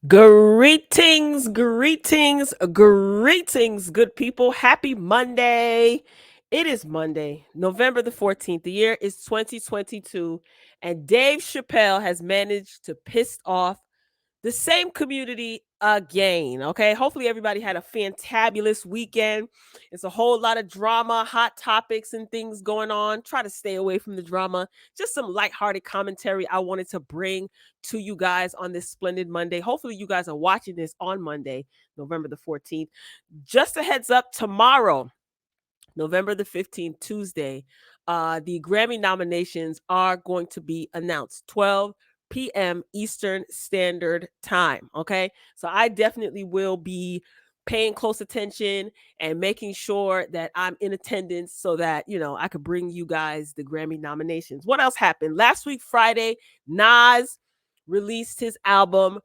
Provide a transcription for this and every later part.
Greetings, good people. Happy Monday. It is Monday, November the 14th. The year is 2022, and Dave Chappelle has managed to piss off the same community again. Okay. Hopefully, everybody had a fantabulous weekend. It's a whole lot of drama, hot topics, and things going on. Try to stay away from the drama. Just some lighthearted commentary I wanted to bring to you guys on this splendid Monday. Hopefully, you guys are watching this on Monday, November the 14th. Just a heads up, tomorrow, November the 15th, Tuesday, the Grammy nominations are going to be announced 12 p.m. Eastern Standard Time. Okay. So I definitely will be paying close attention and making sure that I'm in attendance so that, I could bring you guys the Grammy nominations. What else happened? Last week, Friday, Nas released his album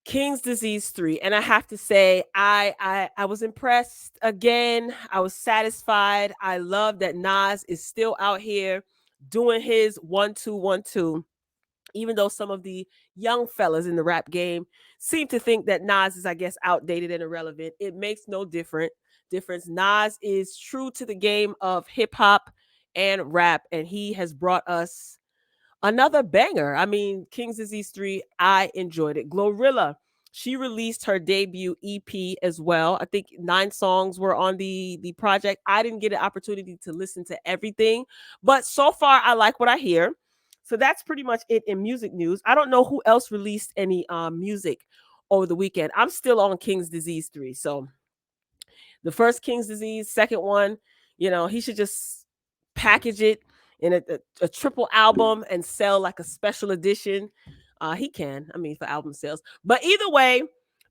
King's Disease 3, and I have to say I was impressed again. I was satisfied. I love that Nas is still out here doing his 1-2-1-2, even though some of the young fellas in the rap game seem to think that Nas is, I guess, outdated and irrelevant. It makes no difference. Nas is true to the game of hip hop and rap, and he has brought us another banger. I mean, King's Disease 3, I enjoyed it. Glorilla, she released her debut EP as well. I think 9 songs were on the project. I didn't get an opportunity to listen to everything, but so far I like what I hear. So that's pretty much it in music news. I don't know who else released any music over the weekend. I'm still on King's Disease 3. So the first King's Disease, second one, he should just package it in a triple album and sell like a special edition. He can, I mean, for album sales. But either way,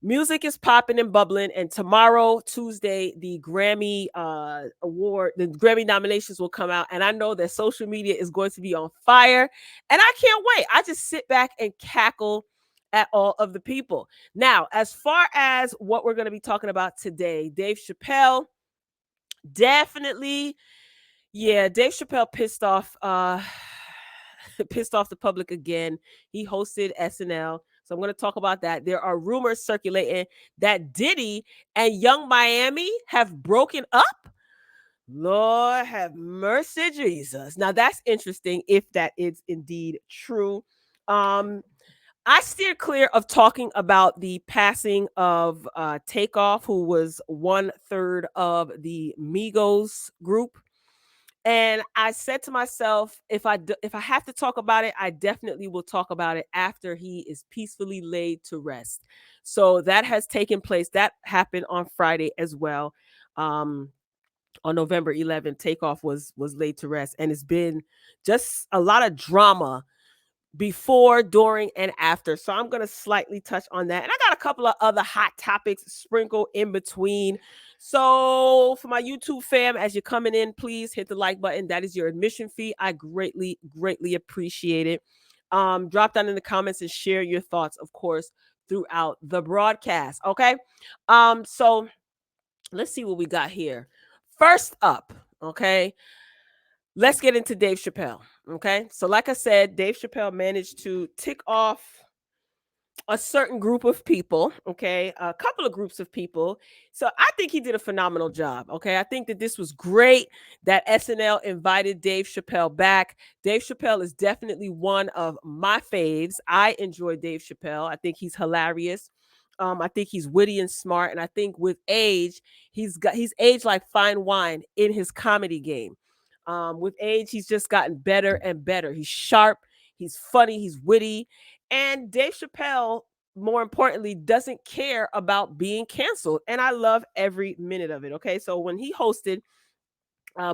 music is popping and bubbling. And tomorrow, Tuesday, the Grammy the Grammy nominations will come out. And I know that social media is going to be on fire. And I can't wait. I just sit back and cackle at all of the people. Now, as far as what we're going to be talking about today, Dave Chappelle, definitely, yeah, Dave Chappelle pissed off pissed off the public again. He hosted SNL. So I'm going to talk about that. There are rumors circulating that Diddy and Young Miami have broken up. Lord have mercy, Jesus. Now that's interesting if that is indeed true. I steered clear of talking about the passing of Takeoff, who was 1/3 of the Migos group. And I said to myself, if I have to talk about it, I definitely will talk about it after he is peacefully laid to rest. So that has taken place. That happened on Friday as well. On November 11th, Takeoff was laid to rest, and it's been just a lot of drama before, during, and after. So I'm going to slightly touch on that. And I got a couple of other hot topics sprinkled in between. So for my YouTube fam, as you're coming in, please hit the like button. That is your admission fee. I greatly, greatly appreciate it. Drop down in the comments and share your thoughts, of course, throughout the broadcast. Okay. So let's see what we got here. First up, okay, let's get into Dave Chappelle. Okay. So, like I said, Dave Chappelle managed to tick off a certain group of people. Okay. A couple of groups of people. So, I think he did a phenomenal job. Okay. I think that this was great that SNL invited Dave Chappelle back. Dave Chappelle is definitely one of my faves. I enjoy Dave Chappelle. I think he's hilarious. I think he's witty and smart. And I think with age, he's aged like fine wine in his comedy game. With age, he's just gotten better and better. He's sharp, he's funny, he's witty. And Dave Chappelle, more importantly, doesn't care about being canceled. And I love every minute of it. Okay. So when he hosted,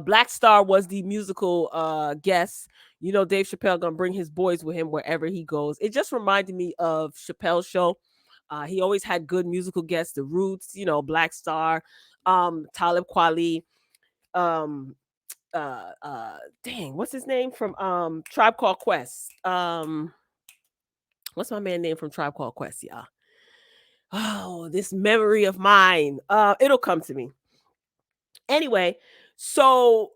Black Star was the musical guest. Dave Chappelle gonna bring his boys with him wherever he goes. It just reminded me of Chappelle's show. He always had good musical guests, The Roots, Black Star, Talib Kweli, dang, what's his name from Tribe Called Quest? What's my man name from Tribe Called Quest, y'all? Oh, this memory of mine. It'll come to me. Anyway, So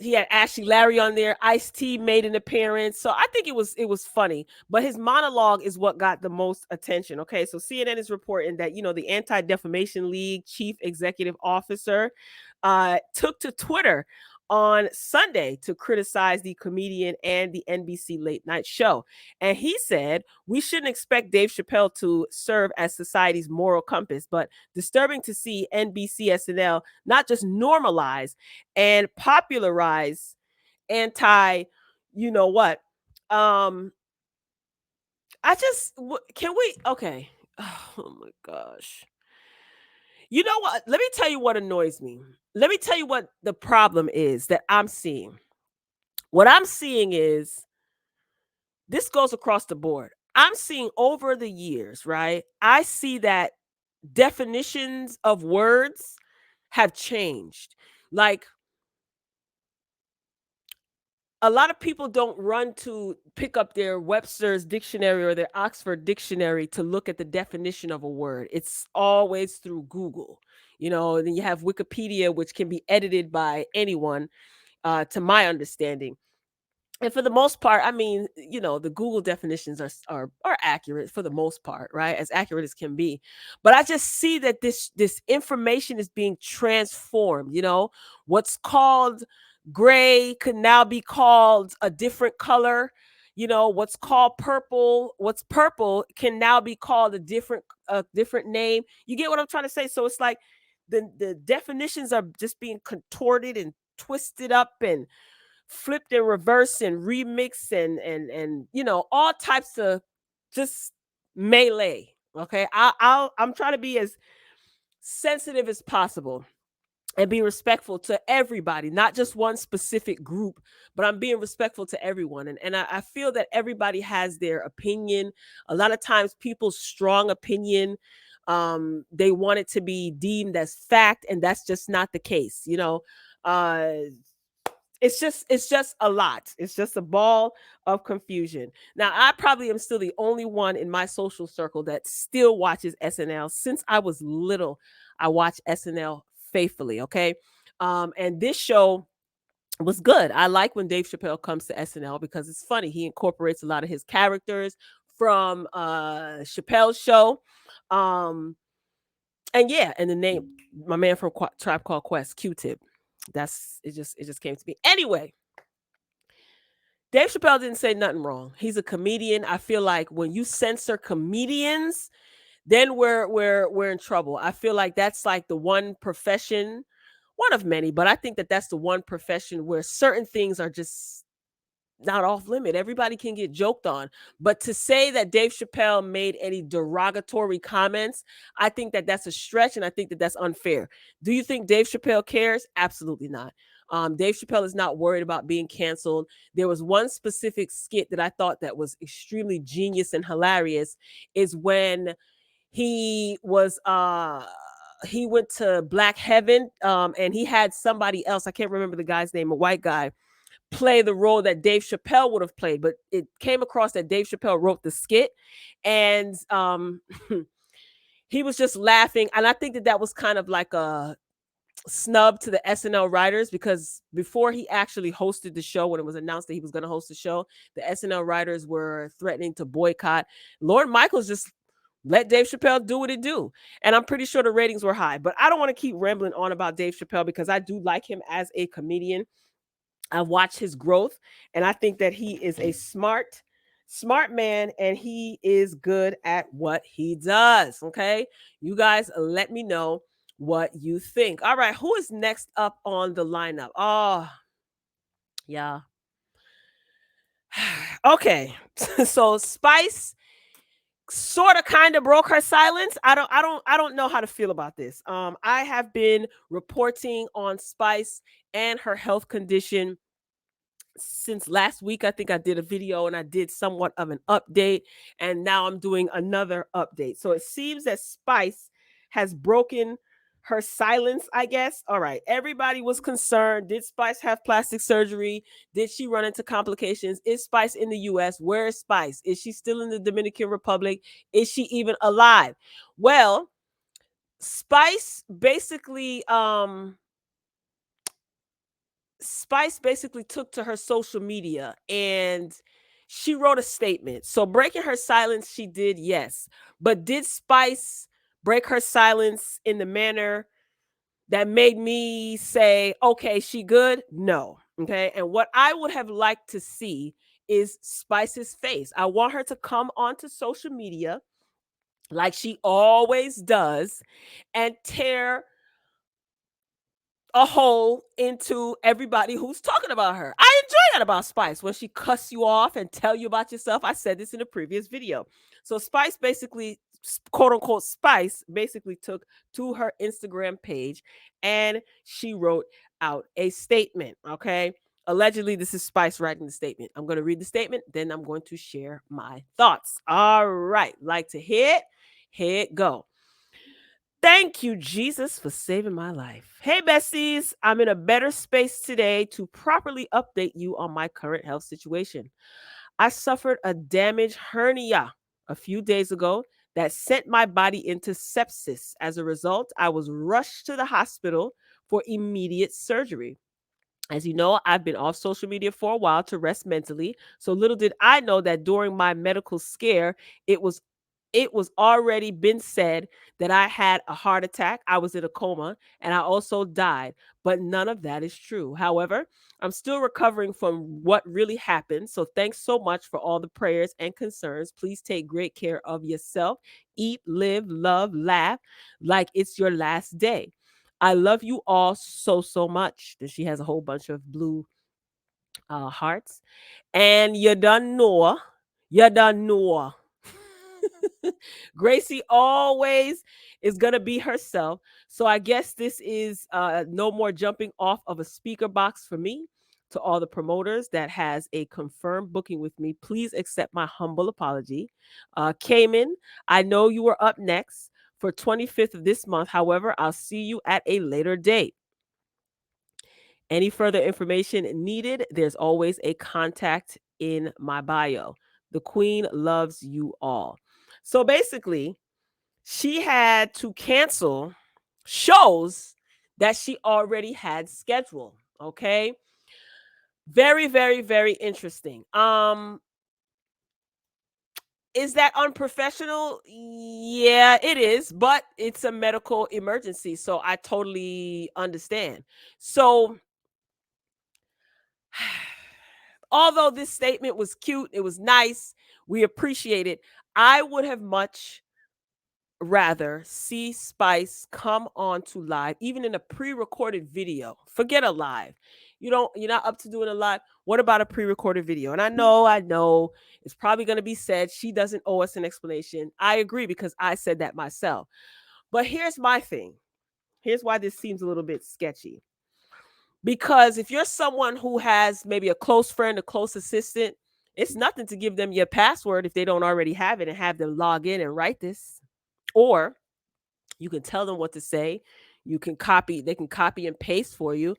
he had Ashley Larry on there. Ice-T made an appearance. So I think it was funny. But his monologue is what got the most attention. Okay. So CNN is reporting that, the Anti-Defamation League chief executive officer took to Twitter on Sunday to criticize the comedian and the NBC late night show. And he said, we shouldn't expect Dave Chappelle to serve as society's moral compass, but disturbing to see NBC SNL not just normalize and popularize anti, you know what? Um, can we, okay. Oh my gosh. You know what? Let me tell you what annoys me. Let me tell you what the problem is that I'm seeing. What I'm seeing is this goes across the board. I'm seeing over the years, right? I see that definitions of words have changed. Like, a lot of people don't run to pick up their Webster's dictionary or their Oxford dictionary to look at the definition of a word. It's always through Google. And then you have Wikipedia, which can be edited by anyone, to my understanding. And for the most part, I mean, the Google definitions are accurate for the most part, right? As accurate as can be. But I just see that this information is being transformed. What's called gray could now be called a different color. What's called purple, what's purple can now be called a different name. You get what I'm trying to say? So it's like the definitions are just being contorted and twisted up and flipped and reversed and remixed and all types of just melee. Okay, I'm trying to be as sensitive as possible and be respectful to everybody, not just one specific group, but I'm being respectful to everyone. And I feel that everybody has their opinion. A lot of times people's strong opinion, they want it to be deemed as fact, and that's just not the case. Uh it's just a lot. It's just a ball of confusion. Now, I probably am still the only one in my social circle that still watches SNL. Since I was little, I watch SNL faithfully. Okay. And this show was good. I like when Dave Chappelle comes to SNL because it's funny. He incorporates a lot of his characters from Chappelle's show. Um, and yeah, and the name, my man from Tribe Called Quest, Q-Tip. It just came to me. Anyway, Dave Chappelle didn't say nothing wrong. He's a comedian. I feel like when you censor comedians, then we're in trouble. I feel like that's like the one profession, one of many, but I think that that's the one profession where certain things are just not off limit. Everybody can get joked on. But to say that Dave Chappelle made any derogatory comments, I think that that's a stretch, and I think that that's unfair. Do you think Dave Chappelle cares? Absolutely not. Dave Chappelle is not worried about being canceled. There was one specific skit that I thought that was extremely genius and hilarious is when he was he went to Black Heaven, and he had somebody else, I can't remember the guy's name, a white guy, play the role that Dave Chappelle would have played, but it came across that Dave Chappelle wrote the skit, and he was just laughing, and I think that that was kind of like a snub to the SNL writers, because before he actually hosted the show, when it was announced that he was going to host the show, the SNL writers were threatening to boycott. Lorne Michaels just let Dave Chappelle do what it do, and I'm pretty sure the ratings were high. But I don't want to keep rambling on about Dave Chappelle because I do like him as a comedian. I've watched his growth, and I think that he is a smart man, and he is good at what he does. Okay. You guys let me know what you think. All right. Who is next up on the lineup? Oh, yeah. Okay. So Spice sort of kind of broke her silence. I don't know how to feel about this. I have been reporting on Spice and her health condition since last week. I think I did a video and I did somewhat of an update, and now I'm doing another update. So it seems that Spice has broken her silence, I guess. All right. Everybody was concerned. Did Spice have plastic surgery? Did she run into complications? Is Spice in the US? Where is Spice? Is she still in the Dominican Republic? Is she even alive? Well, Spice basically Spice basically took to her social media and she wrote a statement. So breaking her silence, she did, yes. But did Spice break her silence in the manner that made me say, okay, she good? No. Okay. And what I would have liked to see is Spice's face. I want her to come onto social media like she always does and tear a hole into everybody who's talking about her. I enjoy that about Spice when she cuss you off and tell you about yourself. I said this in a previous video. So Spice basically, quote unquote, Spice basically took to her Instagram page and she wrote out a statement. Okay. Allegedly, this is Spice writing the statement. I'm going to read the statement, then I'm going to share my thoughts. All right. Like to hear it? Here it go. Thank you, Jesus, for saving my life. Hey, besties, I'm in a better space today to properly update you on my current health situation. I suffered a damaged hernia a few days ago that sent my body into sepsis. As a result, I was rushed to the hospital for immediate surgery. As you know, I've been off social media for a while to rest mentally. So little did I know that during my medical scare, it was it was already been said that I had a heart attack, I was in a coma, and I also died. But none of that is true. However, I'm still recovering from what really happened. So thanks so much for all the prayers and concerns. Please take great care of yourself. Eat, live, love, laugh like it's your last day. I love you all so, so much. Then she has a whole bunch of blue hearts. And you done know. Gracie always is going to be herself. So I guess this is no more jumping off of a speaker box for me. To all the promoters that has a confirmed booking with me, please accept my humble apology. Cayman, I know you are up next for 25th of this month. However, I'll see you at a later date. Any further information needed, there's always a contact in my bio. The Queen loves you all. So basically, she had to cancel shows that she already had scheduled. Okay. Very, very, very interesting. Is that unprofessional? Yeah, it is, but it's a medical emergency. So I totally understand. So although this statement was cute, it was nice, we appreciate it. I would have much rather see Spice come on to live, even in a pre-recorded video. Forget a live. You're not up to doing a live. What about a pre-recorded video? And I know it's probably going to be said she doesn't owe us an explanation. I agree because I said that myself. But here's my thing. Here's why this seems a little bit sketchy. Because if you're someone who has maybe a close friend, a close assistant, it's nothing to give them your password if they don't already have it and have them log in and write this. Or you can tell them what to say. They can copy and paste for you.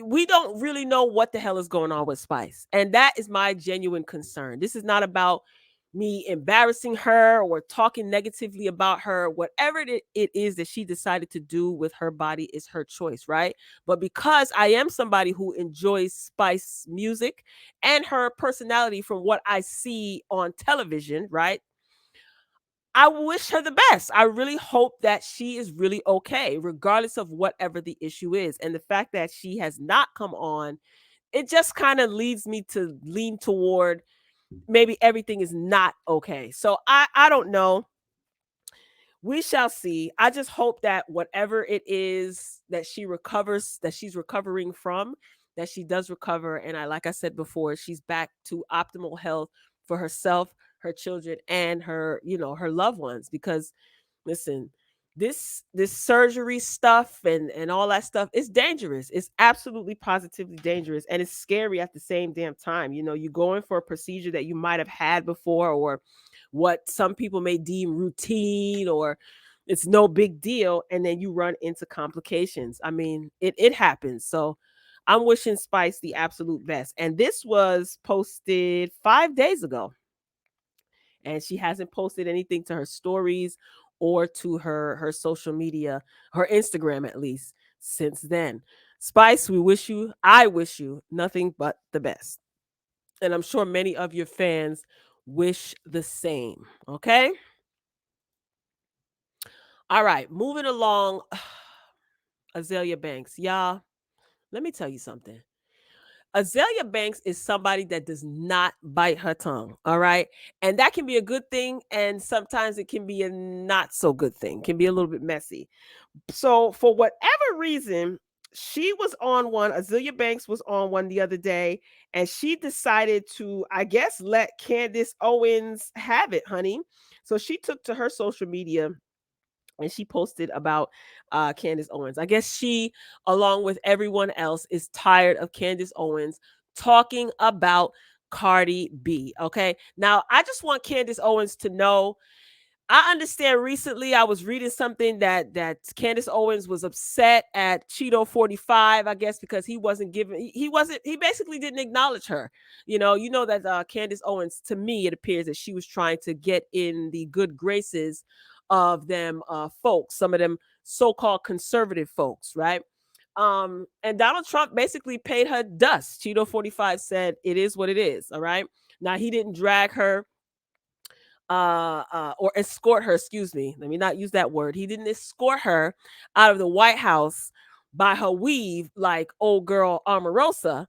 We don't really know what the hell is going on with Spice. And that is my genuine concern. This is not about me embarrassing her or talking negatively about her. Whatever it is that she decided to do with her body is her choice, right? But because I am somebody who enjoys Spice music and her personality from what I see on television, right? I wish her the best. I really hope that she is really okay, regardless of whatever the issue is. And the fact that she has not come on, it just kind of leads me to lean toward maybe everything is not okay. So I don't know. We shall see. I just hope that whatever it is that she recovers, that she's recovering from, that she does recover. And like I said before, she's back to optimal health for herself, her children, and her loved ones. Because listen, this surgery stuff and all that stuff is dangerous. It's absolutely positively dangerous, and it's scary at the same damn time. You're going for a procedure that you might have had before, or what some people may deem routine, or it's no big deal, and then you run into complications. I mean, it happens. So I'm wishing Spice the absolute best. And this was posted 5 days ago, and she hasn't posted anything to her stories or to her social media, her Instagram at least, since then. Spice, I wish you nothing but the best. And I'm sure many of your fans wish the same. Okay? All right, moving along. Azalea Banks. Y'all, let me tell you something. Azalea Banks is somebody that does not bite her tongue. All right. And that can be a good thing. And sometimes it can be a not so good thing, can be a little bit messy. So, for whatever reason, she was on one. Azalea Banks was on one the other day, and she decided to, I guess, let Candace Owens have it, honey. So, she took to her social media and she posted about Candace Owens. I guess she, along with everyone else, is tired of Candace Owens talking about Cardi B. Okay. Now, I just want Candace Owens to know, I understand recently I was reading something that Candace Owens was upset at Cheeto 45, I guess, because he wasn't giving he basically didn't acknowledge her. You know that Candace Owens, to me, it appears that she was trying to get in the good graces of them folks, some of them so-called conservative folks, right? And Donald Trump basically paid her dust. Cheeto 45 said it is what it is, all right? Now he didn't drag her or escort her, excuse me, let me not use that word. He didn't escort her out of the White House by her weave like old girl Omarosa,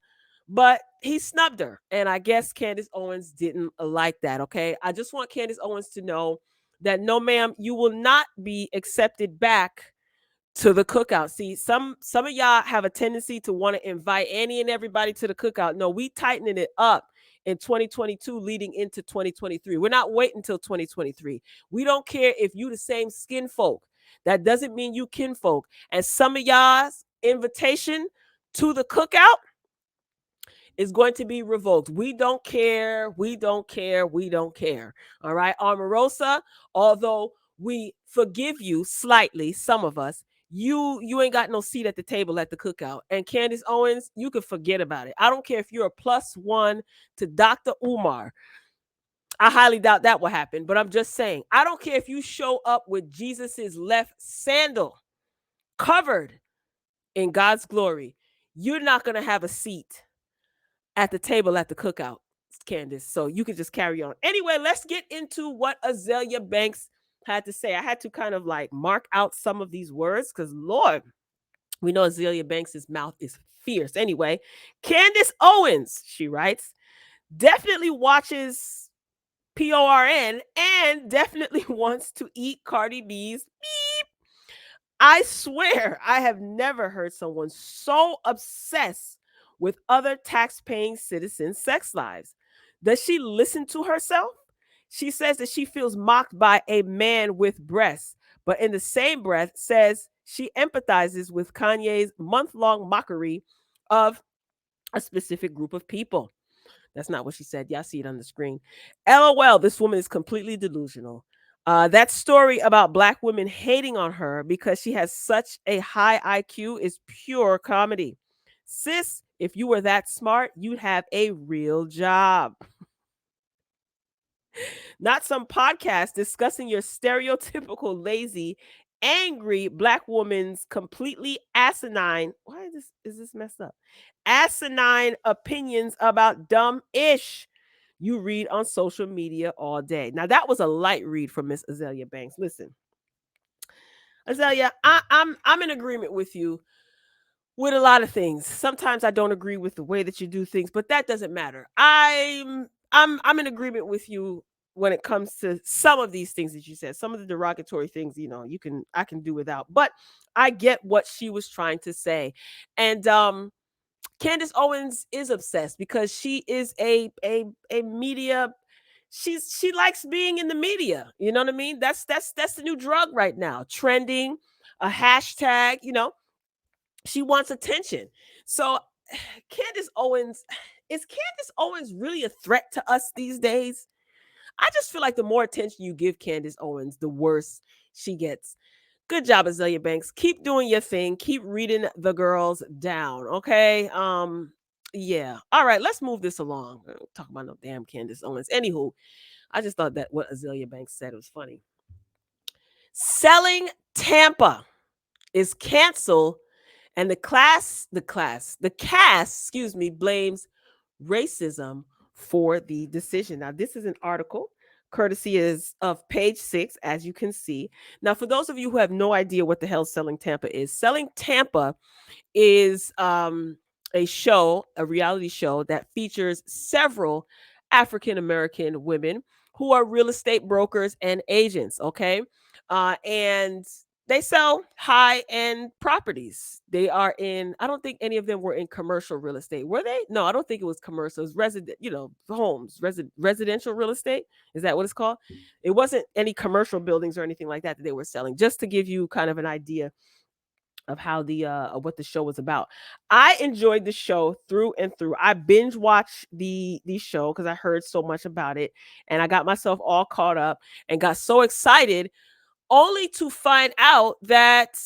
but he snubbed her. And I guess Candace Owens didn't like that. Okay, I just want Candace Owens to know that no, ma'am, you will not be accepted back to the cookout. See, some of y'all have a tendency to want to invite any and everybody to the cookout. No, we tightening it up in 2022 leading into 2023. We're not waiting until 2023. We don't care if you the same skin folk. That doesn't mean you kinfolk. And some of y'all's invitation to the cookout is going to be revoked. We don't care. We don't care. We don't care. All right. Omarosa, although we forgive you slightly, some of us, you ain't got no seat at the table at the cookout. And Candace Owens, you can forget about it. I don't care if you're a +1 to Dr. Umar. I highly doubt that will happen, but I'm just saying, I don't care if you show up with Jesus's left sandal covered in God's glory. You're not going to have a seat at the table at the cookout, Candace. So you can just carry on. Anyway, let's get into what Azalea Banks had to say. I had to kind of like mark out some of these words because, Lord, we know Azalea Banks' mouth is fierce. Anyway, Candace Owens, she writes, definitely watches PORN and definitely wants to eat Cardi B's beep. I swear I have never heard someone so obsessed with other tax-paying citizens' sex lives. Does she listen to herself? She says that she feels mocked by a man with breasts, but in the same breath says she empathizes with Kanye's month-long mockery of a specific group of people. That's not what she said. Y'all see it on the screen. LOL, this woman is completely delusional. That story about Black women hating on her because she has such a high IQ is pure comedy. Sis, if you were that smart, you'd have a real job. Not some podcast discussing your stereotypical lazy, angry Black woman's completely asinine. Why is this messed up? Asinine opinions about dumb ish you read on social media all day. Now that was a light read from Miss Azalea Banks. Listen, Azalea, I'm in agreement with you with a lot of things. Sometimes I don't agree with the way that you do things, but that doesn't matter. I'm in agreement with you when it comes to some of these things that you said. Some of the derogatory things, I can do without. But I get what she was trying to say. And Candace Owens is obsessed because she is a media. She likes being in the media. You know what I mean? That's the new drug right now. Trending, a hashtag. She wants attention. So Candace Owens, is Candace Owens really a threat to us these days? I just feel like the more attention you give Candace Owens, the worse she gets. Good job, Azalea Banks. Keep doing your thing. Keep reading the girls down. Okay. Yeah. All right. Let's move this along. Talk about no damn Candace Owens. Anywho, I just thought that what Azalea Banks said was funny. Selling Tampa is canceled, and the cast, excuse me, blames racism for the decision. Now, this is an article courtesy is of page 6, as you can see. Now, for those of you who have no idea what the hell Selling Tampa is, Selling Tampa is a show, a reality show that features several African American women who are real estate brokers and agents. Okay. And they sell high end properties. They are in, I don't think any of them were in commercial real estate. Were they? No, I don't think it was commercial. It was resident, homes, residential real estate. Is that what it's called? It wasn't any commercial buildings or anything like that that they were selling, just to give you kind of an idea of how the of what the show was about. I enjoyed the show through and through. I binge watched the show because I heard so much about it, and I got myself all caught up and got so excited, only to find out that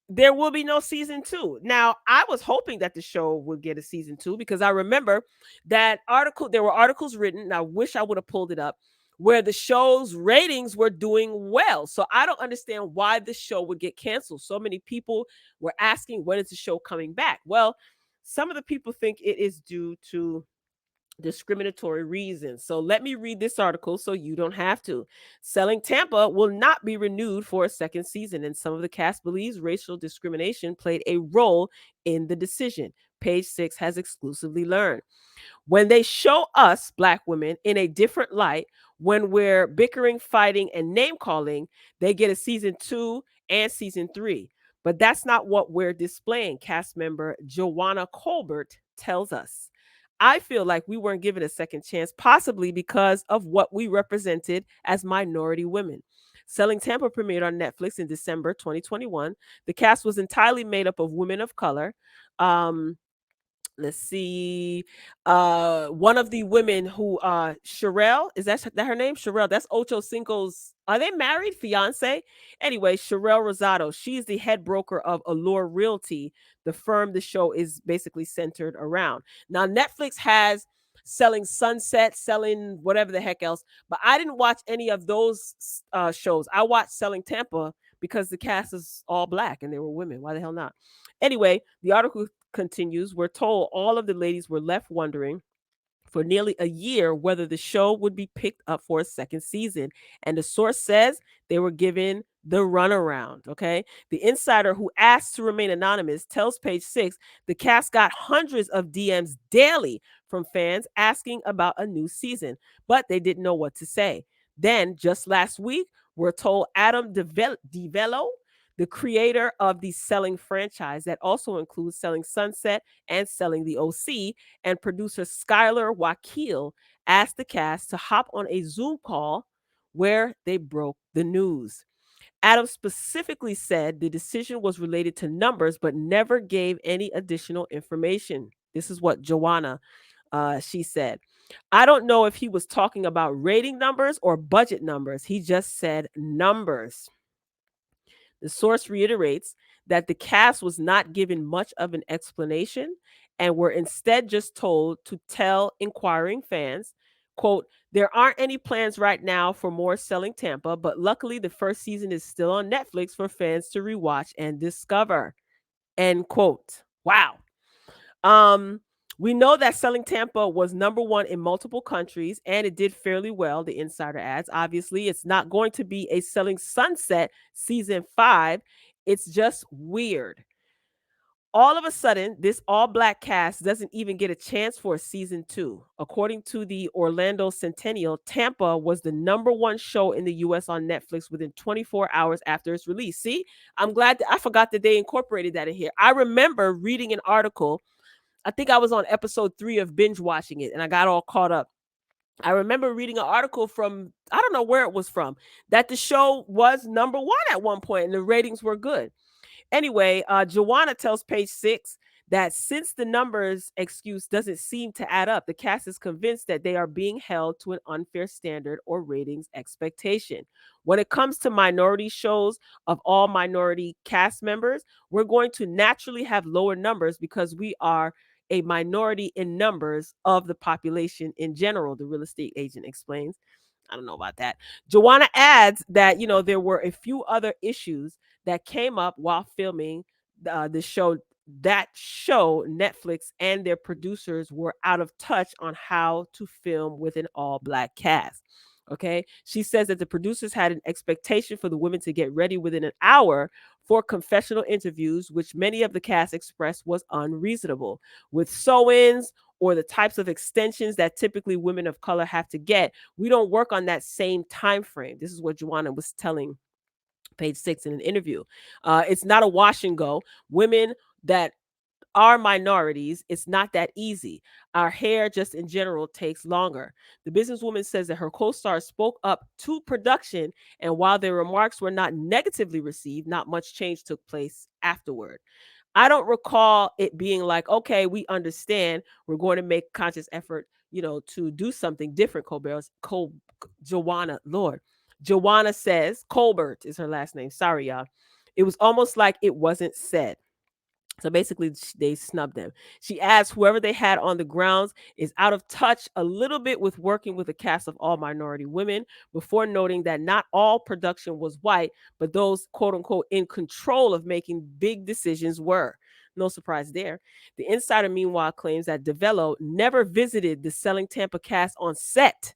there will be no season 2. Now, I was hoping that the show would get a season 2 because I remember that article, there were articles written, and I wish I would have pulled it up, where the show's ratings were doing well. So I don't understand why the show would get canceled. So many people were asking, when is the show coming back? Well, some of the people think it is due to discriminatory reasons. So let me read this article so you don't have to. Selling Tampa will not be renewed for a second season, and some of the cast believes racial discrimination played a role in the decision. Page 6 has exclusively learned. When they show us Black women in a different light, when we're bickering, fighting, and name calling, they get a season 2 and season 3. But that's not what we're displaying, cast member Joanna Colbert tells us. I feel like we weren't given a second chance, possibly because of what we represented as minority women. Selling Tampa premiered on Netflix in December 2021. The cast was entirely made up of women of color. Let's see, one of the women who Sherelle, is that her name? Sherelle, that's Ocho Cinco's, are they married? Fiance? Anyway, Sherelle Rosado, she's the head broker of Allure Realty, the firm the show is basically centered around. Now, Netflix has Selling Sunset, Selling whatever the heck else, but I didn't watch any of those shows. I watched Selling Tampa because the cast is all Black and they were women. Why the hell not? Anyway, the article continues. We're told all of the ladies were left wondering for nearly a year whether the show would be picked up for a second season. And the source says they were given the runaround. Okay. The insider, who asked to remain anonymous, tells page 6 the cast got hundreds of DMs daily from fans asking about a new season, but they didn't know what to say. Then, just last week, we're told Adam DeVello, the creator of the Selling franchise that also includes Selling Sunset and Selling the OC, and producer Skylar Wakil asked the cast to hop on a Zoom call where they broke the news. Adam specifically said the decision was related to numbers, but never gave any additional information. This is what Joanna, she said. I don't know if he was talking about rating numbers or budget numbers. He just said numbers. The source reiterates that the cast was not given much of an explanation and were instead just told to tell inquiring fans, quote, there aren't any plans right now for more Selling Tampa, but luckily the first season is still on Netflix for fans to rewatch and discover, end quote. Wow. Um, we know that Selling Tampa was number 1 in multiple countries and it did fairly well, the insider adds. Obviously, it's not going to be a Selling Sunset season 5. It's just weird. All of a sudden, this all Black cast doesn't even get a chance for a season 2. According to the Orlando Centennial, Tampa was the number 1 show in the US on Netflix within 24 hours after its release. See, I'm glad I forgot that they incorporated that in here. I remember reading an article. I think I was on episode 3 of binge watching it and I got all caught up. I remember reading an article from, I don't know where it was from, that the show was number 1 at one point and the ratings were good. Anyway, Joanna tells page 6 that since the numbers excuse doesn't seem to add up, the cast is convinced that they are being held to an unfair standard or ratings expectation. When it comes to minority shows of all minority cast members, we're going to naturally have lower numbers because we are a minority in numbers of the population in general, the real estate agent explains. I don't know about that. Joanna adds that, there were a few other issues that came up while filming the show. That show, Netflix and their producers were out of touch on how to film with an all black cast. Okay. She says that the producers had an expectation for the women to get ready within an hour for confessional interviews, which many of the cast expressed was unreasonable. With sew ins or the types of extensions that typically women of color have to get, we don't work on that same time frame. This is what Joanna was telling Page Six in an interview. It's not a wash and go. Women that are minorities, it's not that easy. Our hair, just in general, takes longer. The businesswoman says that her co star spoke up to production, and while their remarks were not negatively received, not much change took place afterward. I don't recall it being like, okay, we understand, we're going to make conscious effort, to do something different. Joanna, Lord. Joanna says, Colbert is her last name. Sorry, y'all. It was almost like it wasn't said. So basically, they snubbed them. She adds, whoever they had on the grounds is out of touch a little bit with working with a cast of all minority women, before noting that not all production was white, but those, quote unquote, in control of making big decisions were. No surprise there. The insider, meanwhile, claims that DeVello never visited the Selling Tampa cast on set,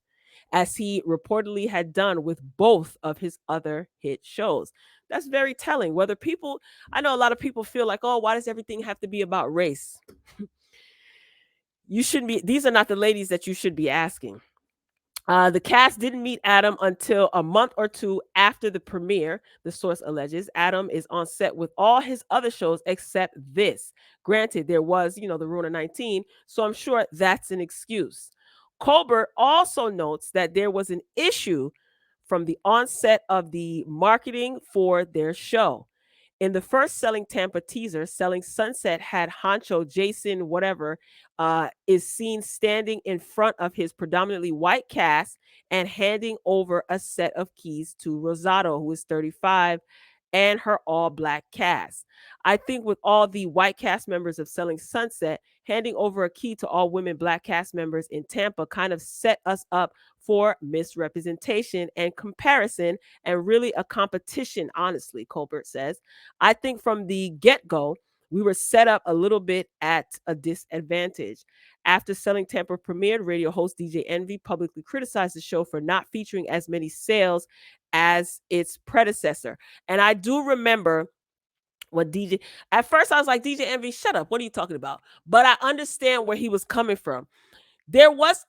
as he reportedly had done with both of his other hit shows. That's very telling. I know a lot of people feel like, oh, why does everything have to be about race? These are not the ladies that you should be asking. The cast didn't meet Adam until a month or two after the premiere, the source alleges. Adam is on set with all his other shows except this. Granted, there was, the Runa 19, so I'm sure that's an excuse. Colbert also notes that there was an issue from the onset of the marketing for their show. In the first Selling Tampa teaser, Selling Sunset had honcho Jason whatever is seen standing in front of his predominantly white cast and handing over a set of keys to Rosado, who is 35, and her all black cast. I think with all the white cast members of Selling Sunset, handing over a key to all women black cast members in Tampa kind of set us up for misrepresentation and comparison, and really a competition, honestly, Colbert says. I think from the get-go, we were set up a little bit at a disadvantage. After Selling Tampa premiered, radio host DJ Envy publicly criticized the show for not featuring as many sales as its predecessor. And I do remember what DJ, at first I was like, DJ Envy, shut up. What are you talking about? But I understand where he was coming from. There was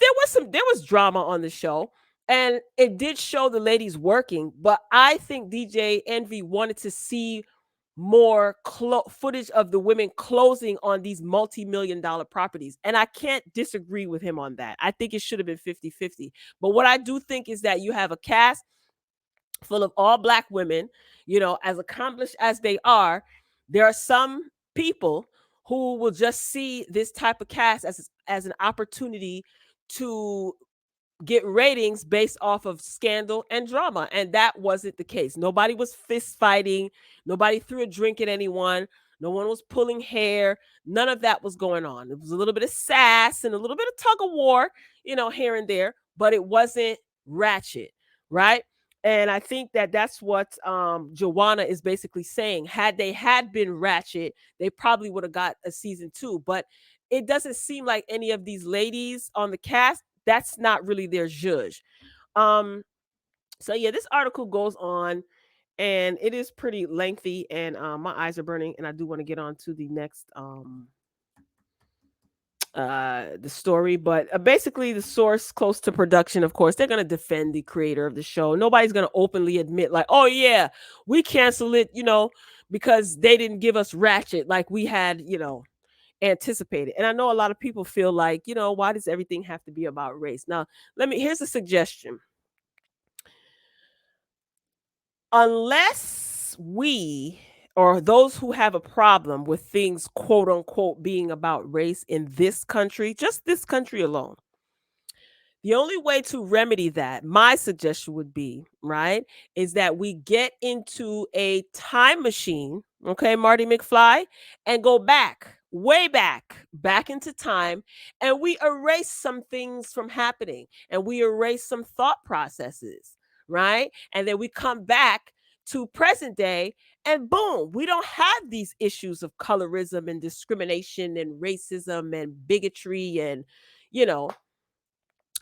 drama on the show, and it did show the ladies working, but I think DJ Envy wanted to see more footage of the women closing on these multi-million-dollar properties, and I can't disagree with him on that. I think it should have been 50-50. But what I do think is that you have a cast full of all black women, as accomplished as they are, there are some people who will just see this type of cast as an opportunity to get ratings based off of scandal and drama. And that wasn't the case. Nobody was fist fighting. Nobody threw a drink at anyone. No one was pulling hair. None of that was going on. It was a little bit of sass and a little bit of tug of war, here and there, but it wasn't ratchet, right? And I think that that's what Joanna is basically saying. Had they had been ratchet, they probably would have got a season 2. But it doesn't seem like any of these ladies on the cast, that's not really their zhuzh. So yeah, this article goes on, and it is pretty lengthy, and my eyes are burning, and I do want to get on to the next the story. But basically, the source close to production, of course, they're going to defend the creator of the show. Nobody's going to openly admit like, oh yeah, we canceled it, because they didn't give us ratchet like we had, anticipated. And I know a lot of people feel like, why does everything have to be about race? Now, here's a suggestion. Unless we, or those who have a problem with things, quote unquote, being about race in this country, just this country alone, the only way to remedy that, my suggestion would be, right, is that we get into a time machine, okay, Marty McFly, and go back way back into time, and we erase some things from happening, and we erase some thought processes, right? And then we come back to present day, and boom, we don't have these issues of colorism and discrimination and racism and bigotry and, you know,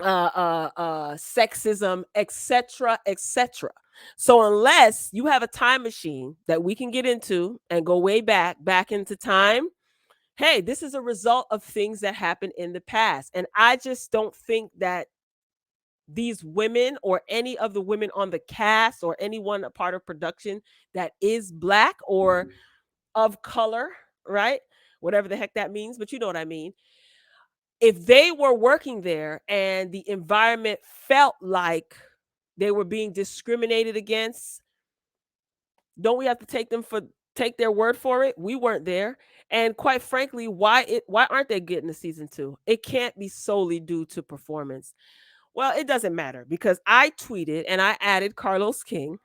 sexism, etc., etc. So unless you have a time machine that we can get into and go way back into time, hey, this is a result of things that happened in the past. And I just don't think that these women or any of the women on the cast or anyone a part of production that is black or of color, right? Whatever the heck that means, but you know what I mean. If they were working there and the environment felt like they were being discriminated against, don't we have to take their word for it? We weren't there. And quite frankly, why aren't they getting a season 2? It can't be solely due to performance. Well, it doesn't matter because I tweeted and I added Carlos King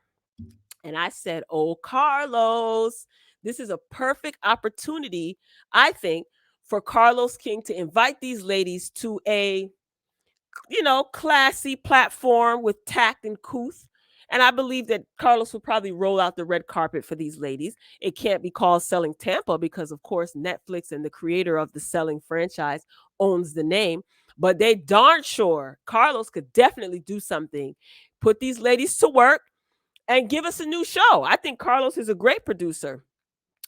and I said, "Oh, Carlos, this is a perfect opportunity, I think, for Carlos King to invite these ladies to a, classy platform with tact and couth." And I believe that Carlos will probably roll out the red carpet for these ladies. It can't be called Selling Tampa because, of course, Netflix and the creator of the Selling franchise owns the name. But they darn sure, Carlos could definitely do something, put these ladies to work, and give us a new show. I think Carlos is a great producer.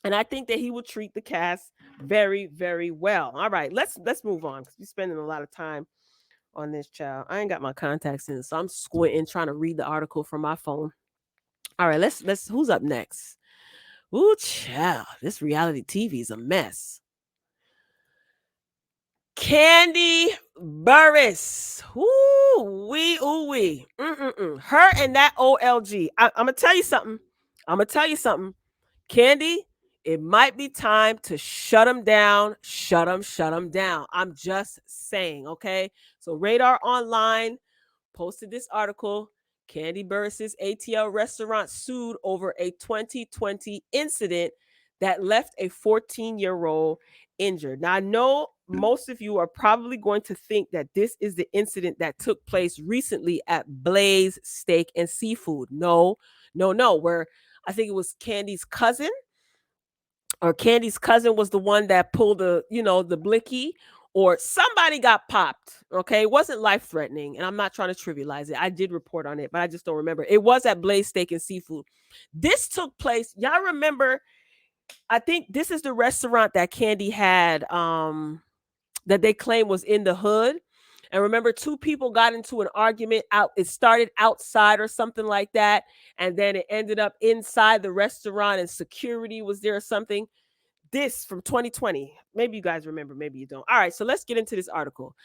And I think that he will treat the cast very, very well. All right, let's move on because we're spending a lot of time on this child. I ain't got my contacts in, so I'm squinting trying to read the article from my phone. All right, let's who's up next? Ooh, child, this reality TV is a mess. Kandi Burrus. Ooh wee. Her and that OLG. I'm gonna tell you something. Kandi, it might be time to shut them down. Shut them down. I'm just saying, okay? So Radar Online posted this article. Kandi Burruss's ATL restaurant sued over a 2020 incident that left a 14-year-old injured. Now, I know most of you are probably going to think that this is the incident that took place recently at Blaze Steak and Seafood. No, where I think it was Kandi's cousin was the one that pulled the blicky, or somebody got popped. Okay, it wasn't life threatening, and I'm not trying to trivialize it. I did report on it, but I just don't remember. It was at Blaze Steak and Seafood. This took place. Y'all remember? I think this is the restaurant that Kandi had, that they claim was in the hood. And remember, two people got into an argument out. It started outside or something like that, and then it ended up inside the restaurant, and security was there or something. This from 2020. Maybe you guys remember, maybe you don't. All right, so let's get into this article.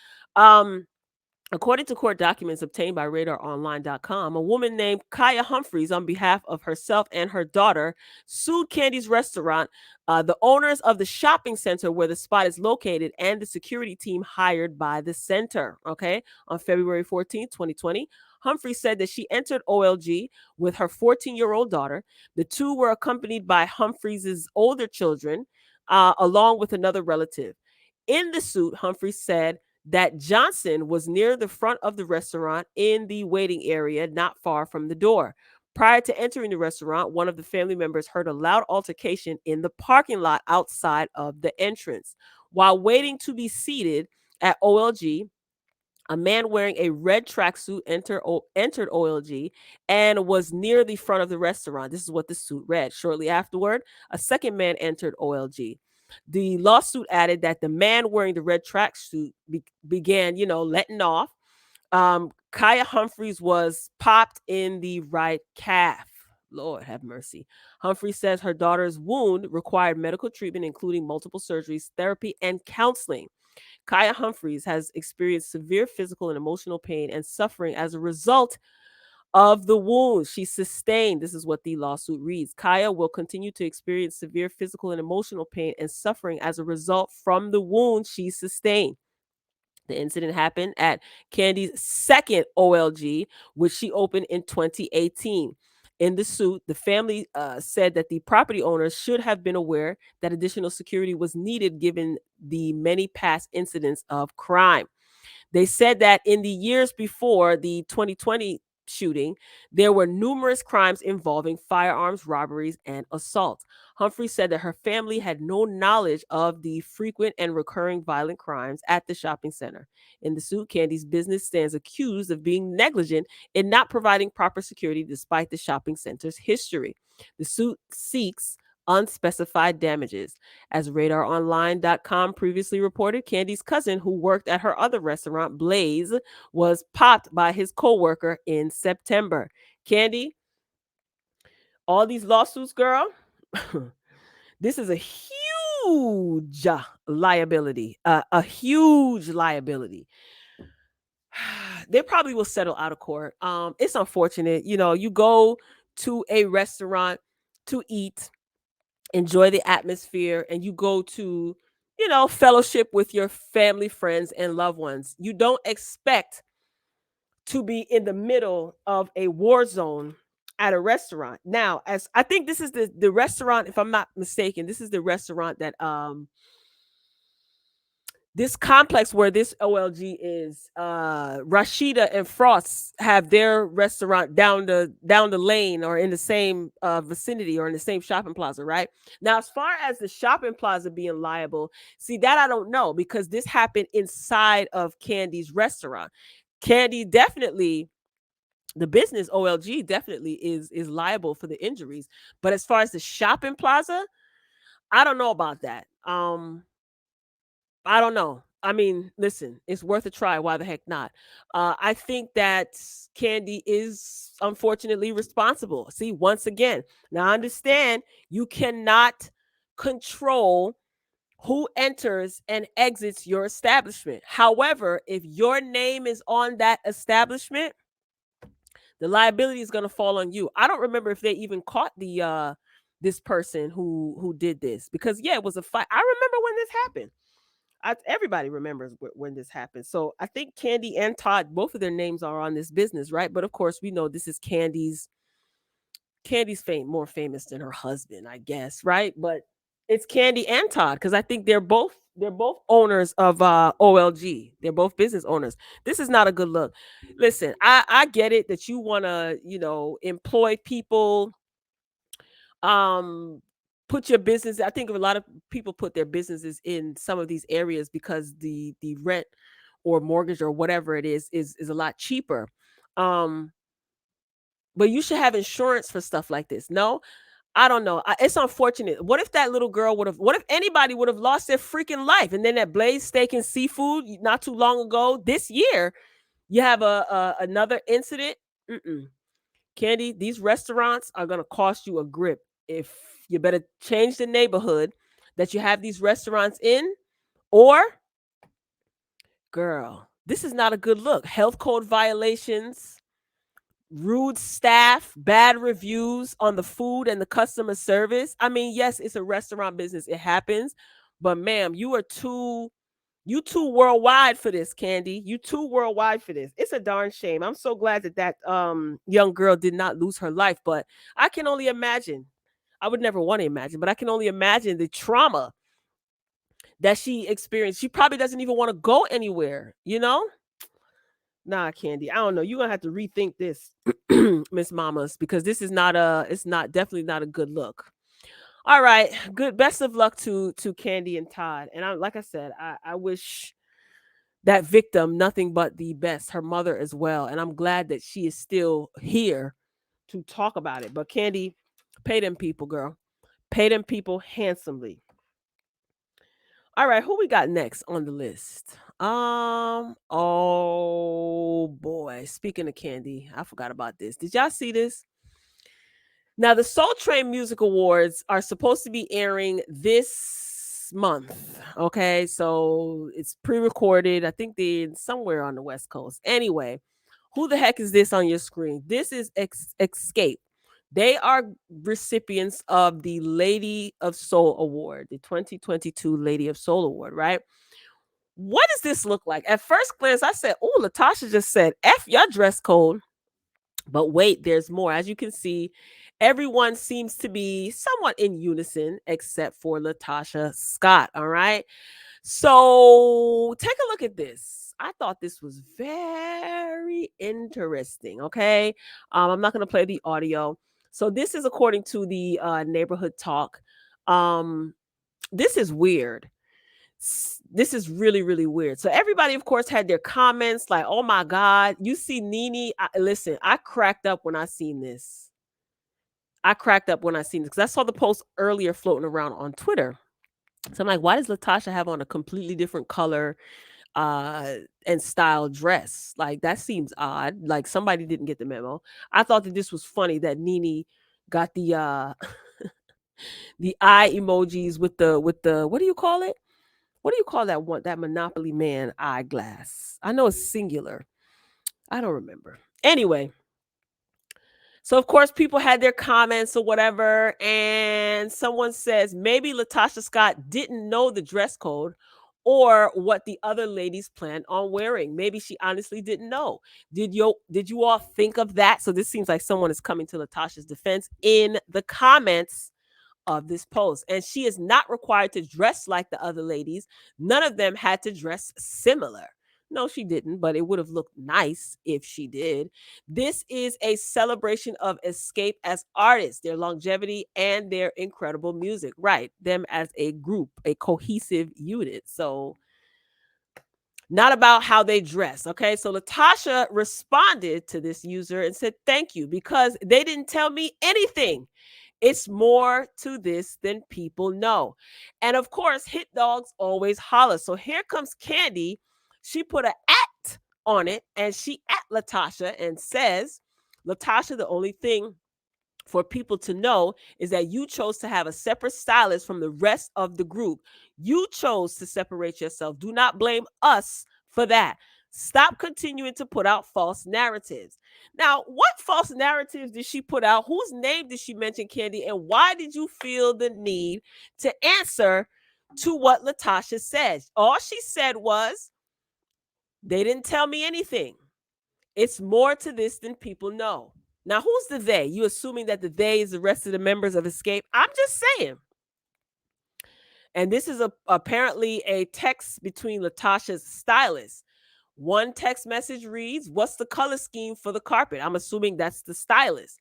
According to court documents obtained by RadarOnline.com, a woman named Kaya Humphreys, on behalf of herself and her daughter, sued Kandi's restaurant, the owners of the shopping center where the spot is located, and the security team hired by the center. Okay, on February 14th, 2020. Humphrey said that she entered OLG with her 14-year-old daughter. The two were accompanied by Humphreys' older children, along with another relative. In the suit, Humphrey said that Johnson was near the front of the restaurant in the waiting area, not far from the door. Prior to entering the restaurant, one of the family members heard a loud altercation in the parking lot outside of the entrance. While waiting to be seated at OLG, a man wearing a red tracksuit entered OLG and was near the front of the restaurant. This is what the suit read. Shortly afterward, a second man entered OLG. The lawsuit added that the man wearing the red tracksuit began, letting off. Kaya Humphreys was popped in the right calf. Lord have mercy. Humphrey says her daughter's wound required medical treatment, including multiple surgeries, therapy, and counseling. Kaya Humphreys has experienced severe physical and emotional pain and suffering as a result of the wounds she sustained. This is what the lawsuit reads. Kaya will continue to experience severe physical and emotional pain and suffering as a result from the wounds she sustained. The incident happened at Kandi's second OLG, which she opened in 2018. In the suit, the family said that the property owners should have been aware that additional security was needed given the many past incidents of crime. They said that in the years before the 2020 shooting, there were numerous crimes involving firearms, robberies, and assaults. Humphrey said that her family had no knowledge of the frequent and recurring violent crimes at the shopping center. In the suit, Candy's business stands accused of being negligent in not providing proper security despite the shopping center's history. The suit seeks unspecified damages. As RadarOnline.com previously reported, Candy's cousin, who worked at her other restaurant, Blaze, was popped by his coworker in September. Candy, all these lawsuits, girl, this is a huge liability, a huge liability. They probably will settle out of court. It's unfortunate. You go to a restaurant to eat, enjoy the atmosphere, and you go to, fellowship with your family, friends, and loved ones. You don't expect to be in the middle of a war zone at a restaurant. Now, as I think this is the restaurant, if I'm not mistaken, this is the restaurant that this complex where this OLG is, Rashida and Frost have their restaurant down the lane, or in the same vicinity, or in the same shopping plaza, right? Now, as far as the shopping plaza being liable, see that I don't know, because this happened inside of Candy's restaurant. Candy definitely, the business OLG definitely is liable for the injuries, but as far as the shopping plaza, I don't know about that. I don't know. I mean, listen, it's worth a try. Why the heck not? I think that Candy is unfortunately responsible. See, once again, now I understand you cannot control who enters and exits your establishment. However, if your name is on that establishment, the liability is going to fall on you. I don't remember if they even caught the this person who did this, because yeah, it was a fight. I remember when this happened. Everybody remembers when this happened. So I think Candy and Todd, both of their names are on this business, right? But of course, we know this is Candy's fame more famous than her husband, I guess, right? But it's Candy and Todd, because I think they're both owners of OLG. They're both business owners. This is not a good look. Listen, I get it that you want to, employ people, um put your business. I think a lot of people put their businesses in some of these areas because the rent or mortgage or whatever it is a lot cheaper. um but you should have insurance for stuff like this. No, I don't know. It's unfortunate. What if that little girl would have, what if anybody would have lost their freaking life? And then that Blaze Steak and Seafood not too long ago this year, you have a another incident. Mm-mm. Candy, these restaurants are going to cost you a grip. If you better change the neighborhood that you have these restaurants in, or, girl, this is not a good look. Health code violations, rude staff, bad reviews on the food and the customer service. I mean, yes, it's a restaurant business. It happens. But ma'am, you too worldwide for this, Candy. You too worldwide for this. It's a darn shame. I'm so glad that young girl did not lose her life, but I can only imagine. I would never want to imagine, but I can only imagine the trauma that she experienced. She probably doesn't even want to go anywhere, you know? Nah, Candy. I don't know. You're gonna have to rethink this, Miss Mamas, because this is not it's not definitely not a good look. All right. Good. Best of luck to Candy and Todd. And like I said, I wish that victim nothing but the best, her mother as well. And I'm glad that she is still here to talk about it. But Candy, pay them people, girl. Pay them people handsomely. All right, who we got next on the list? Oh boy. Speaking of Candy, I forgot about this. Did y'all see this? Now, the Soul Train Music Awards are supposed to be airing this month. Okay, so it's pre-recorded. I think they're somewhere on the West Coast. Anyway, who the heck is this on your screen? This is Escape. They are recipients of the Lady of Soul Award, the 2022 Lady of Soul Award, right? What does this look like? At first glance, I said, oh, Latasha just said, F your dress code. But wait, there's more. As you can see, everyone seems to be somewhat in unison except for Latasha Scott. All right. So take a look at this. I thought this was very interesting. Okay. I'm not going to play the audio. So this is according to the neighborhood talk. Um, this is weird. This is really, really weird. So everybody, of course, had their comments like, "Oh my God, you see Nene." Listen, I cracked up when I seen this. I cracked up when I seen this because I saw the post earlier floating around on Twitter. So I'm like, why does Latasha have on a completely different color uh and style dress? Like that seems odd. Like somebody didn't get the memo. I thought that this was funny that Nene got the the eye emojis with the what do you call it? What do you call that one? That Monopoly Man eyeglass. I know it's singular. I don't remember. Anyway, so of course people had their comments or whatever, and someone says maybe Latasha Scott didn't know the dress code or what the other ladies planned on wearing. Maybe she honestly didn't know. Did you all think of that? So this seems like someone is coming to Latasha's defense in the comments of this post. And she is not required to dress like the other ladies. None of them had to dress similar. No, she didn't, but it would have looked nice if she did. This is a celebration of Escape as artists, their longevity, and their incredible music. Right. Them as a group, a cohesive unit. So, not about how they dress. Okay. So, Latasha responded to this user and said, "Thank you, because they didn't tell me anything. It's more to this than people know." And of course, hit dogs always holler. So here comes Kandi. She put an at on it and she at Latasha and says, "Latasha, the only thing for people to know is that you chose to have a separate stylist from the rest of the group. You chose to separate yourself. Do not blame us for that. Stop continuing to put out false narratives." Now, what false narratives did she put out? Whose name did she mention, Kandi? And why did you feel the need to answer to what Latasha said? All she said was, "They didn't tell me anything. It's more to this than people know." Now, who's the they? You assuming that the they is the rest of the members of Escape? I'm just saying. And this is apparently a text between Latasha's stylist. One text message reads, "What's the color scheme for the carpet?" I'm assuming that's the stylist.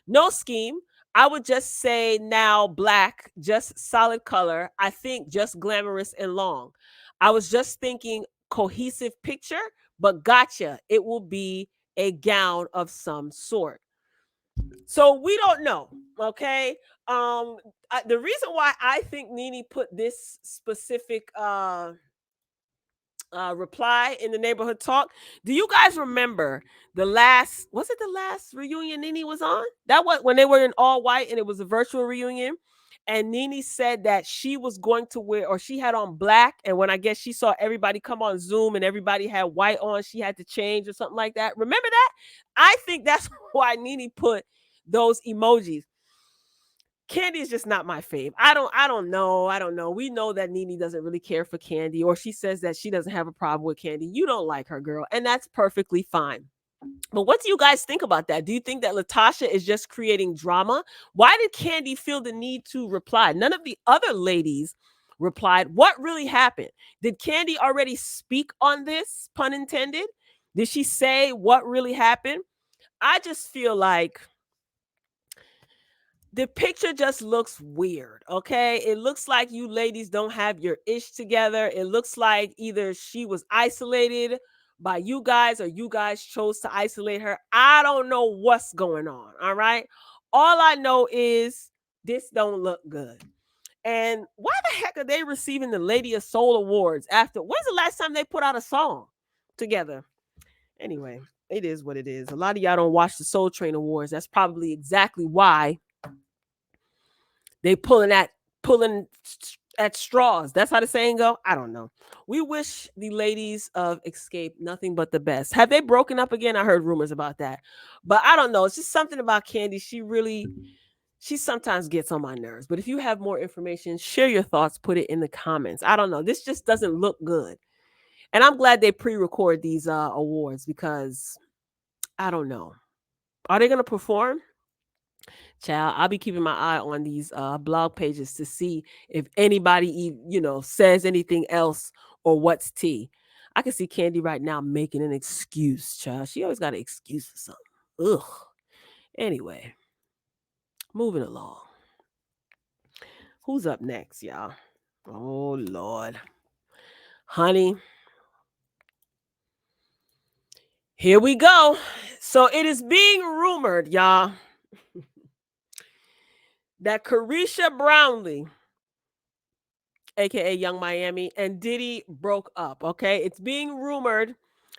"No scheme. I would just say now black, just solid color. I think just glamorous and long. I was just thinking cohesive picture, but gotcha. It will be a gown of some sort." So we don't know. Okay. The reason why I think Nene put this specific reply in the neighborhood talk. Do you guys remember the last, was it the last reunion Nene was on? That was when they were in all white and it was a virtual reunion. And Nene said that she was going to wear, or she had on black. And when I guess she saw everybody come on Zoom and everybody had white on, she had to change or something like that. Remember that? I think that's why Nene put those emojis. Kandi is just not my fave. I don't know. We know that Nene doesn't really care for Kandi, or she says that she doesn't have a problem with Kandi. You don't like her, girl, and that's perfectly fine. But what do you guys think about that? Do you think that Latasha is just creating drama? Why did Kandi feel the need to reply? None of the other ladies replied. What really happened? Did Kandi already speak on this, pun intended? Did she say what really happened? I just feel like the picture just looks weird. Okay. It looks like you ladies don't have your ish together. It looks like either she was isolated by you guys or you guys chose to isolate her. I don't know what's going on. All right. All I know is this don't look good. And why the heck are they receiving the Lady of Soul Awards after? When's the last time they put out a song together? Anyway, it is what it is. A lot of y'all don't watch the Soul Train Awards. That's probably exactly why they pulling at straws. That's how the saying go. I don't know. We wish the ladies of Escape nothing but the best. Have they broken up again? I heard rumors about that, but I don't know. It's just something about Kandi. She sometimes gets on my nerves. But if you have more information, share your thoughts. Put it in the comments. I don't know. This just doesn't look good, and I'm glad they pre-record these awards because I don't know. Are they going to perform? Child, I'll be keeping my eye on these blog pages to see if anybody, says anything else or what's tea. I can see Candy right now making an excuse, child. She always got an excuse for something. Ugh. Anyway, moving along. Who's up next, y'all? Oh, Lord. Honey, here we go. So it is being rumored, y'all, that Carisha Brownlee, aka Young Miami, and Diddy broke up. Okay. It's being rumored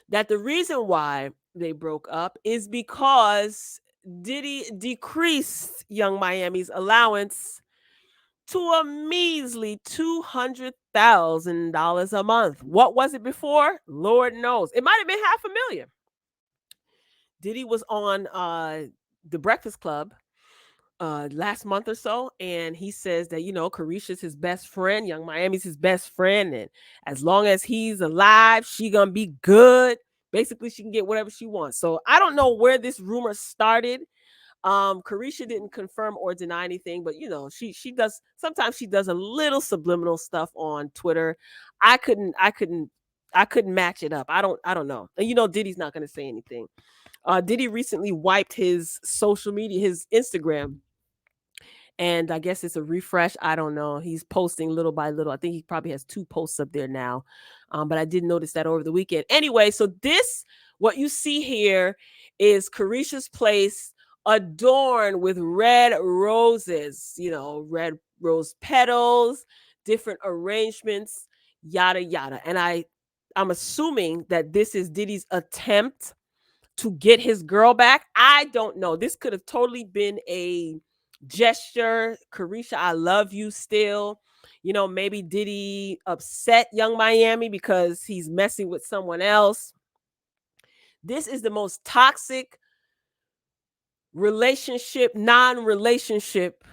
that the reason why they broke up is because Diddy decreased Young Miami's allowance to a measly $200,000 a month. What was it before? Lord knows. It might have been $500,000. Diddy was on the Breakfast Club last month or so, and he says that Carisha's his best friend, Young Miami's his best friend, and as long as he's alive, she gonna be good. Basically, she can get whatever she wants. So I don't know where this rumor started. Carisha didn't confirm or deny anything, but she does sometimes. She does a little subliminal stuff on Twitter. I couldn't match it up. I don't know. And Diddy's not gonna say anything. Diddy recently wiped his social media, his Instagram, and I guess it's a refresh. I don't know. He's posting little by little. I think he probably has 2 posts up there now. But I did notice that over the weekend. Anyway, so what you see here is Carisha's place adorned with red roses, red rose petals, different arrangements, yada yada. And I'm assuming that this is Diddy's attempt to get his girl back. I don't know. This could have totally been a gesture. Carisha, I love you still. Maybe Diddy upset Young Miami because he's messing with someone else. This is the most toxic non-relationship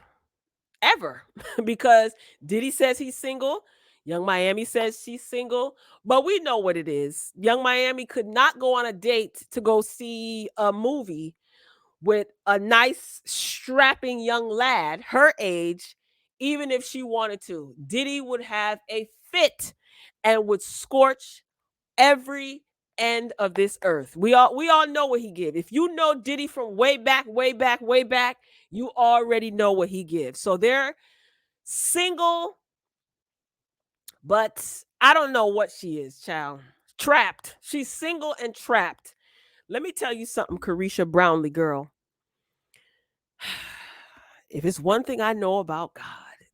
ever because Diddy says he's single. Young Miami says she's single, but we know what it is. Young Miami could not go on a date to go see a movie with a nice, strapping young lad, her age, even if she wanted to. Diddy would have a fit and would scorch every end of this earth. We all know what he gives. If you know Diddy from way back, way back, way back, you already know what he gives. So they're single, but I don't know what she is, child. Trapped. She's single and trapped. Let me tell you something, Carisha Brownlee girl. If it's one thing I know about God,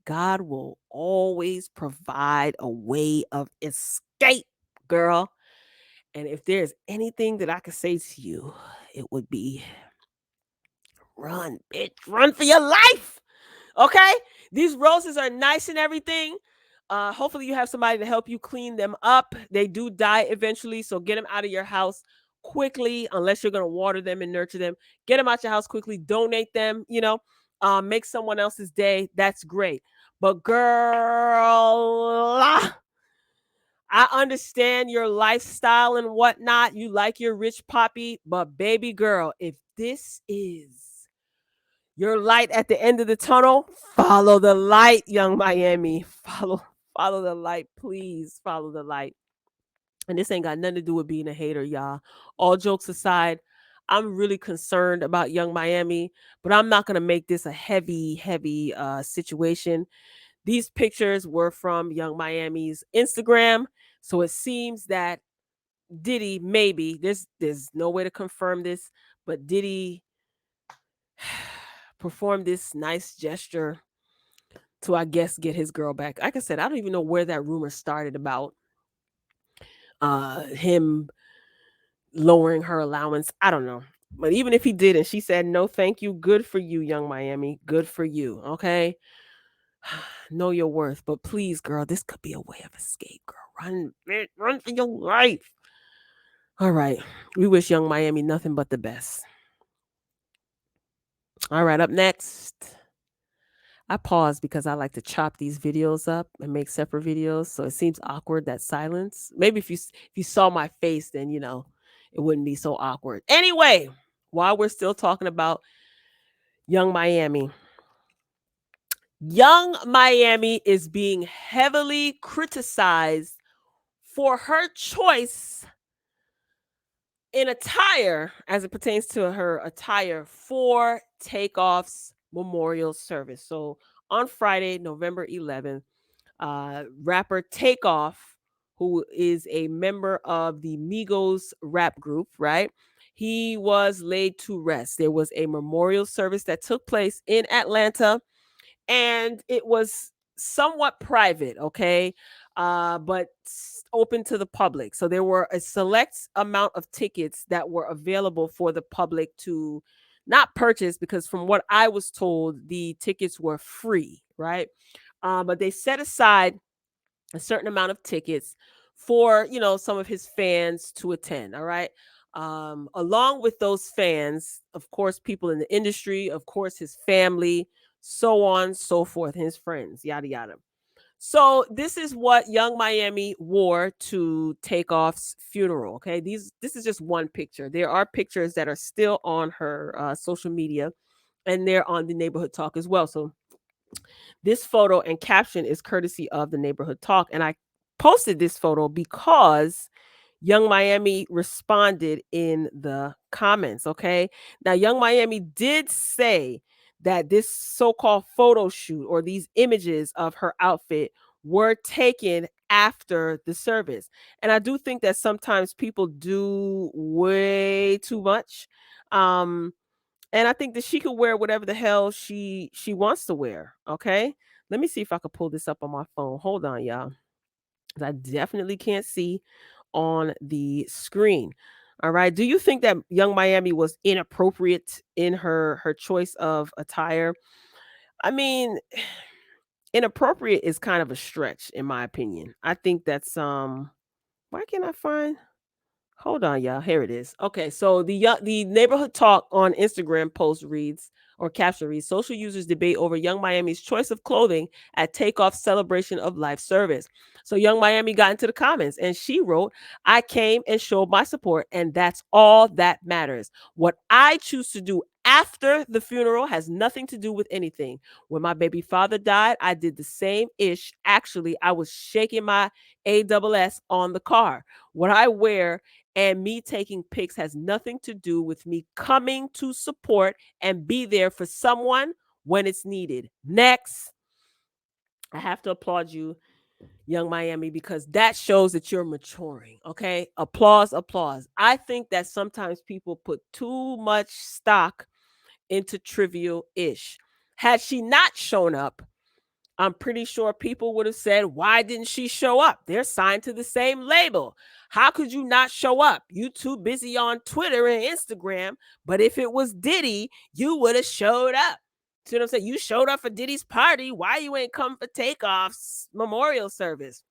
God will always provide a way of escape, girl. And if there's anything that I could say to you, it would be run, bitch, run for your life. Okay? These roses are nice and everything. Hopefully you have somebody to help you clean them up. They do die eventually, so get them out of your house quickly, unless you're going to water them and nurture them. Get them out your house quickly, donate them, make someone else's day. That's great. But girl, I understand your lifestyle and whatnot. You like your rich poppy, but baby girl, if this is your light at the end of the tunnel, follow the light, Young Miami. Follow the light. Please follow the light. And this ain't got nothing to do with being a hater, y'all. All jokes aside, I'm really concerned about Young Miami, but I'm not going to make this a heavy situation. These pictures were from Young Miami's Instagram. So it seems that Diddy, maybe, there's no way to confirm this, but Diddy performed this nice gesture to, I guess, get his girl back. Like I said, I don't even know where that rumor started about him lowering her allowance. I don't know. But even if he did and she said no thank you, good for you, Young Miami. Good for you. Okay. Know your worth. But please, girl, this could be a way of escape, girl. Run for your life. All right. We wish Young Miami nothing but the best. All right, up next. I paused because I like to chop these videos up and make separate videos, so it seems awkward, that silence. Maybe if you saw my face, then it wouldn't be so awkward. Anyway, while we're still talking about Young Miami, Young Miami is being heavily criticized for her choice in attire as it pertains to her attire for Takeoff's memorial service. So on Friday, November 11th, rapper Takeoff, who is a member of the Migos rap group, right? He was laid to rest. There was a memorial service that took place in Atlanta, and it was somewhat private, okay, but open to the public. So there were a select amount of tickets that were available for the public to not purchase, because from what I was told, the tickets were free, right? But they set aside a certain amount of tickets for, some of his fans to attend. All right. Along with those fans, of course, people in the industry, of course, his family, so on, so forth, his friends, yada yada. So this is what Young Miami wore to Takeoff's funeral. Okay, this is just one picture. There are pictures that are still on her social media, and they're on the Neighborhood Talk as well. So this photo and caption is courtesy of the Neighborhood Talk. And I posted this photo because Young Miami responded in the comments. Okay. Now, Young Miami did say that this so called photo shoot, or these images of her outfit, were taken after the service. And I do think that sometimes people do way too much. Um, and I think that she could wear whatever the hell she wants to wear. Okay. Let me see if I could pull this up on my phone. Hold on, y'all. 'Cause I definitely can't see on the screen. All right. Do you think that Young Miami was inappropriate in her choice of attire? I mean, inappropriate is kind of a stretch in my opinion. I think that's why can't I find, hold on, y'all. Here it is. Okay, so the Neighborhood Talk on Instagram post reads, or caption reads, social users debate over Young Miami's choice of clothing at Takeoff celebration of life service. So Young Miami got into the comments and she wrote, I came and showed my support, and that's all that matters. What I choose to do after the funeral has nothing to do with anything. When my baby father died, I did the same ish. Actually, I was shaking my ASS on the car. What I wear and me taking pics has nothing to do with me coming to support and be there for someone when it's needed. Next, I have to applaud you, Young Miami, because that shows that you're maturing. Okay. Applause, applause. I think that sometimes people put too much stock into trivial ish. Had she not shown up, I'm pretty sure people would have said, why didn't she show up? They're signed to the same label. How could you not show up? You too busy on Twitter and Instagram. But if it was Diddy, you would have showed up. See what I'm saying? You showed up for Diddy's party. Why you ain't come for Takeoff's memorial service?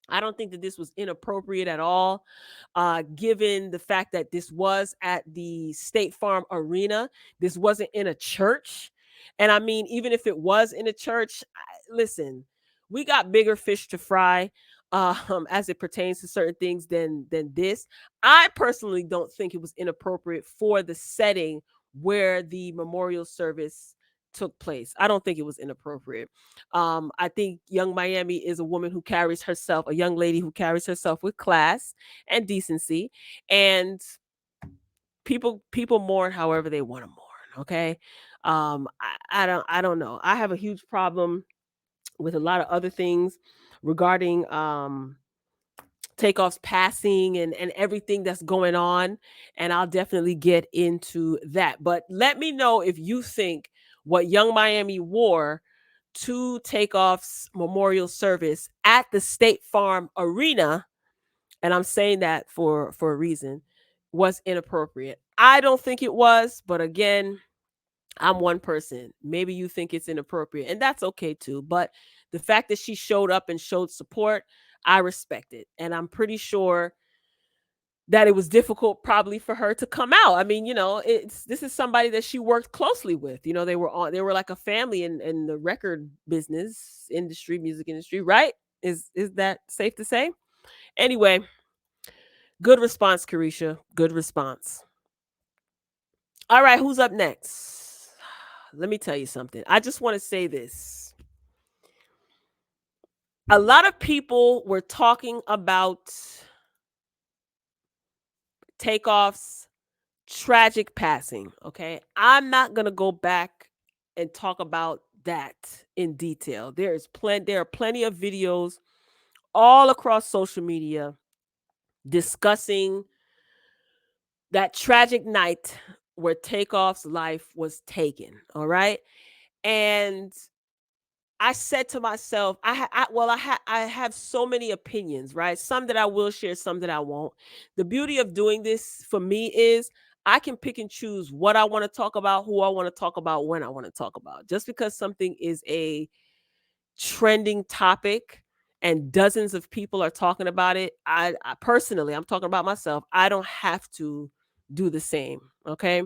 I don't think that this was inappropriate at all, given the fact that this was at the State Farm Arena. This wasn't in a church. And I mean, even if it was in a church, listen, we got bigger fish to fry as it pertains to certain things than this. I personally don't think it was inappropriate for the setting where the memorial service took place. I don't think it was inappropriate. I think Young Miami is a woman who carries herself, a young lady who carries herself with class and decency, and people mourn however they want to mourn. Okay, I don't know. I have a huge problem with a lot of other things regarding Takeoff's passing and everything that's going on, and I'll definitely get into that. But let me know if you think what Young Miami wore to Takeoff's memorial service at the State Farm Arena, and I'm saying that for a reason, was inappropriate. I don't think it was, but again, I'm one person. Maybe you think it's inappropriate, and that's okay too. But the fact that she showed up and showed support, I respect it. And I'm pretty sure that it was difficult probably for her to come out. I mean, this is somebody that she worked closely with. They were like a family in the record business industry, music industry, right? Is that safe to say? Anyway, good response, Carisha. Good response. All right, who's up next? Let me tell you something. I just want to say this. A lot of people were talking about Takeoff's tragic passing. Okay. I'm not going to go back and talk about that in detail. There are plenty of videos all across social media discussing that tragic night where Takeoff's life was taken. All right. And I said to myself, I have so many opinions, right? Some that I will share, some that I won't. The beauty of doing this for me is I can pick and choose what I want to talk about, who I want to talk about, when I want to talk about. Just because something is a trending topic and dozens of people are talking about it, I personally, I'm talking about myself, I don't have to do the same. Okay.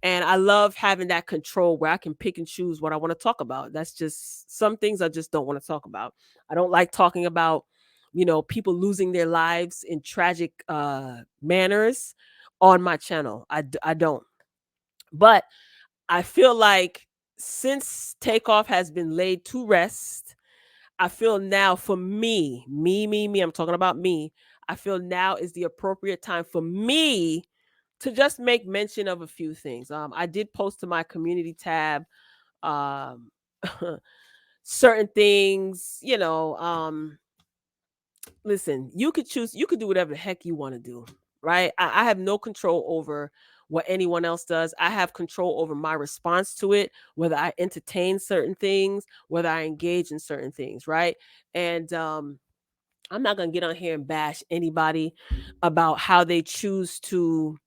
And I love having that control where I can pick and choose what I want to talk about. That's just some things I just don't want to talk about. I don't like talking about, people losing their lives in tragic manners on my channel. I don't. But I feel like since Takeoff has been laid to rest, I feel now for me, I'm talking about me. I feel now is the appropriate time for me to just make mention of a few things. I did post to my community tab um, certain things. Listen, you could do whatever the heck you want to do, right? I have no control over what anyone else does. I have control over my response to it, whether I entertain certain things, whether I engage in certain things, right? And I'm not gonna get on here and bash anybody about how they choose to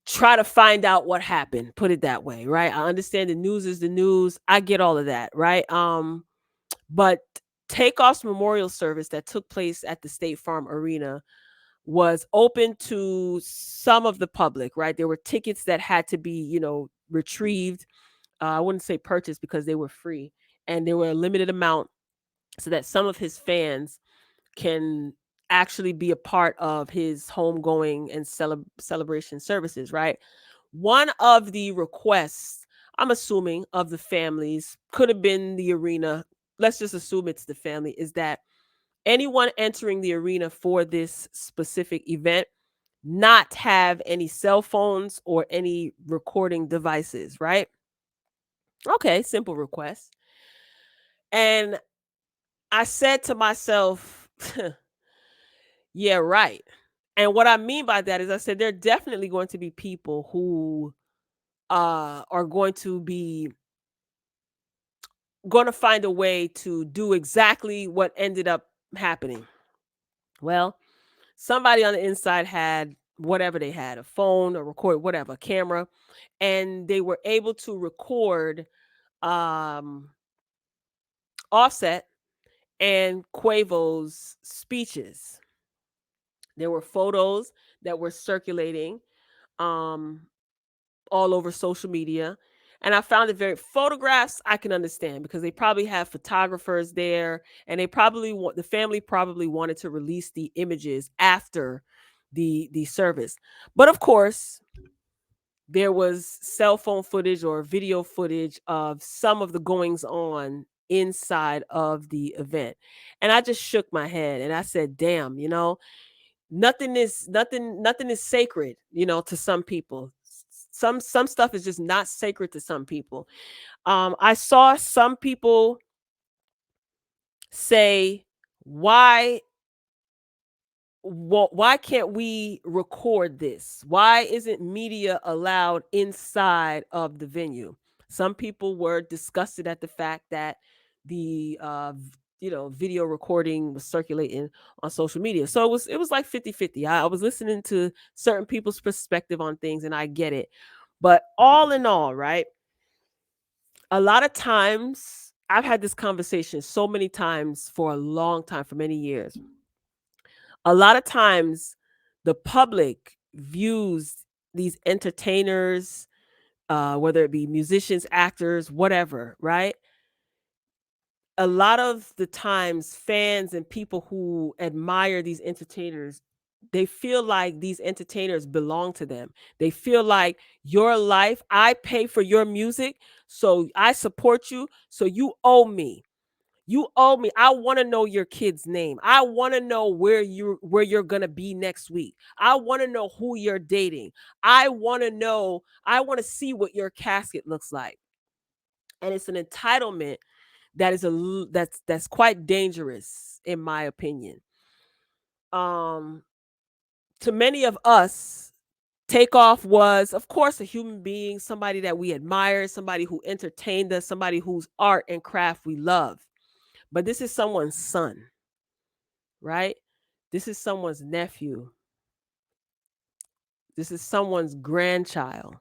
try to find out what happened, put it that way, right? I understand the news is the news. I get all of that, right? But Takeoff's memorial service that took place at the State Farm Arena was open to some of the public, right? There were tickets that had to be, retrieved. I wouldn't say purchased because they were free, and there were a limited amount so that some of his fans can actually be a part of his homegoing and celebration services, right? One of the requests, I'm assuming, of the families could have been the arena. Let's just assume it's the family, is that anyone entering the arena for this specific event not have any cell phones or any recording devices, right? Okay, simple request. And I said to myself, yeah, right. And what I mean by that is I said there are definitely going to be people who are going to find a way to do exactly what ended up happening. Well, somebody on the inside had whatever they had, a phone, a record, whatever, a camera, and they were able to record um Offset and Quavo's speeches. There were photos that were circulating um all over social media. And I found it very photographs I can understand because they probably have photographers there and the family probably wanted to release the images after the service. But of course, there was cell phone footage or video footage of some of the goings on inside of the event. And I just shook my head and I said, "Damn, nothing is sacred, to some people. Some stuff is just not sacred to some people." I saw some people say, why why can't we record this? Why isn't media allowed inside of the venue? Some people were disgusted at the fact that the video recording was circulating on social media. So it was like 50-50. I was listening to certain people's perspective on things and I get it. But all in all, right? A lot of times I've had this conversation so many times for a long time, for many years. A lot of times the public views these entertainers, whether it be musicians, actors, whatever, right? A lot of the times fans and people who admire these entertainers they feel like these entertainers belong to them. They feel like your life, I pay for your music, so I support you, so you owe me. You owe me. I want to know your kid's name. I want to know where you're going to be next week. I want to know who you're dating. I want to know, I want to see what your casket looks like. And it's an entitlement that is that's quite dangerous in my opinion. Um to many of us, Takeoff was, of course, a human being, somebody that we admire, somebody who entertained us, somebody whose art and craft we love. But this is someone's son, right? This is someone's nephew. This is someone's grandchild.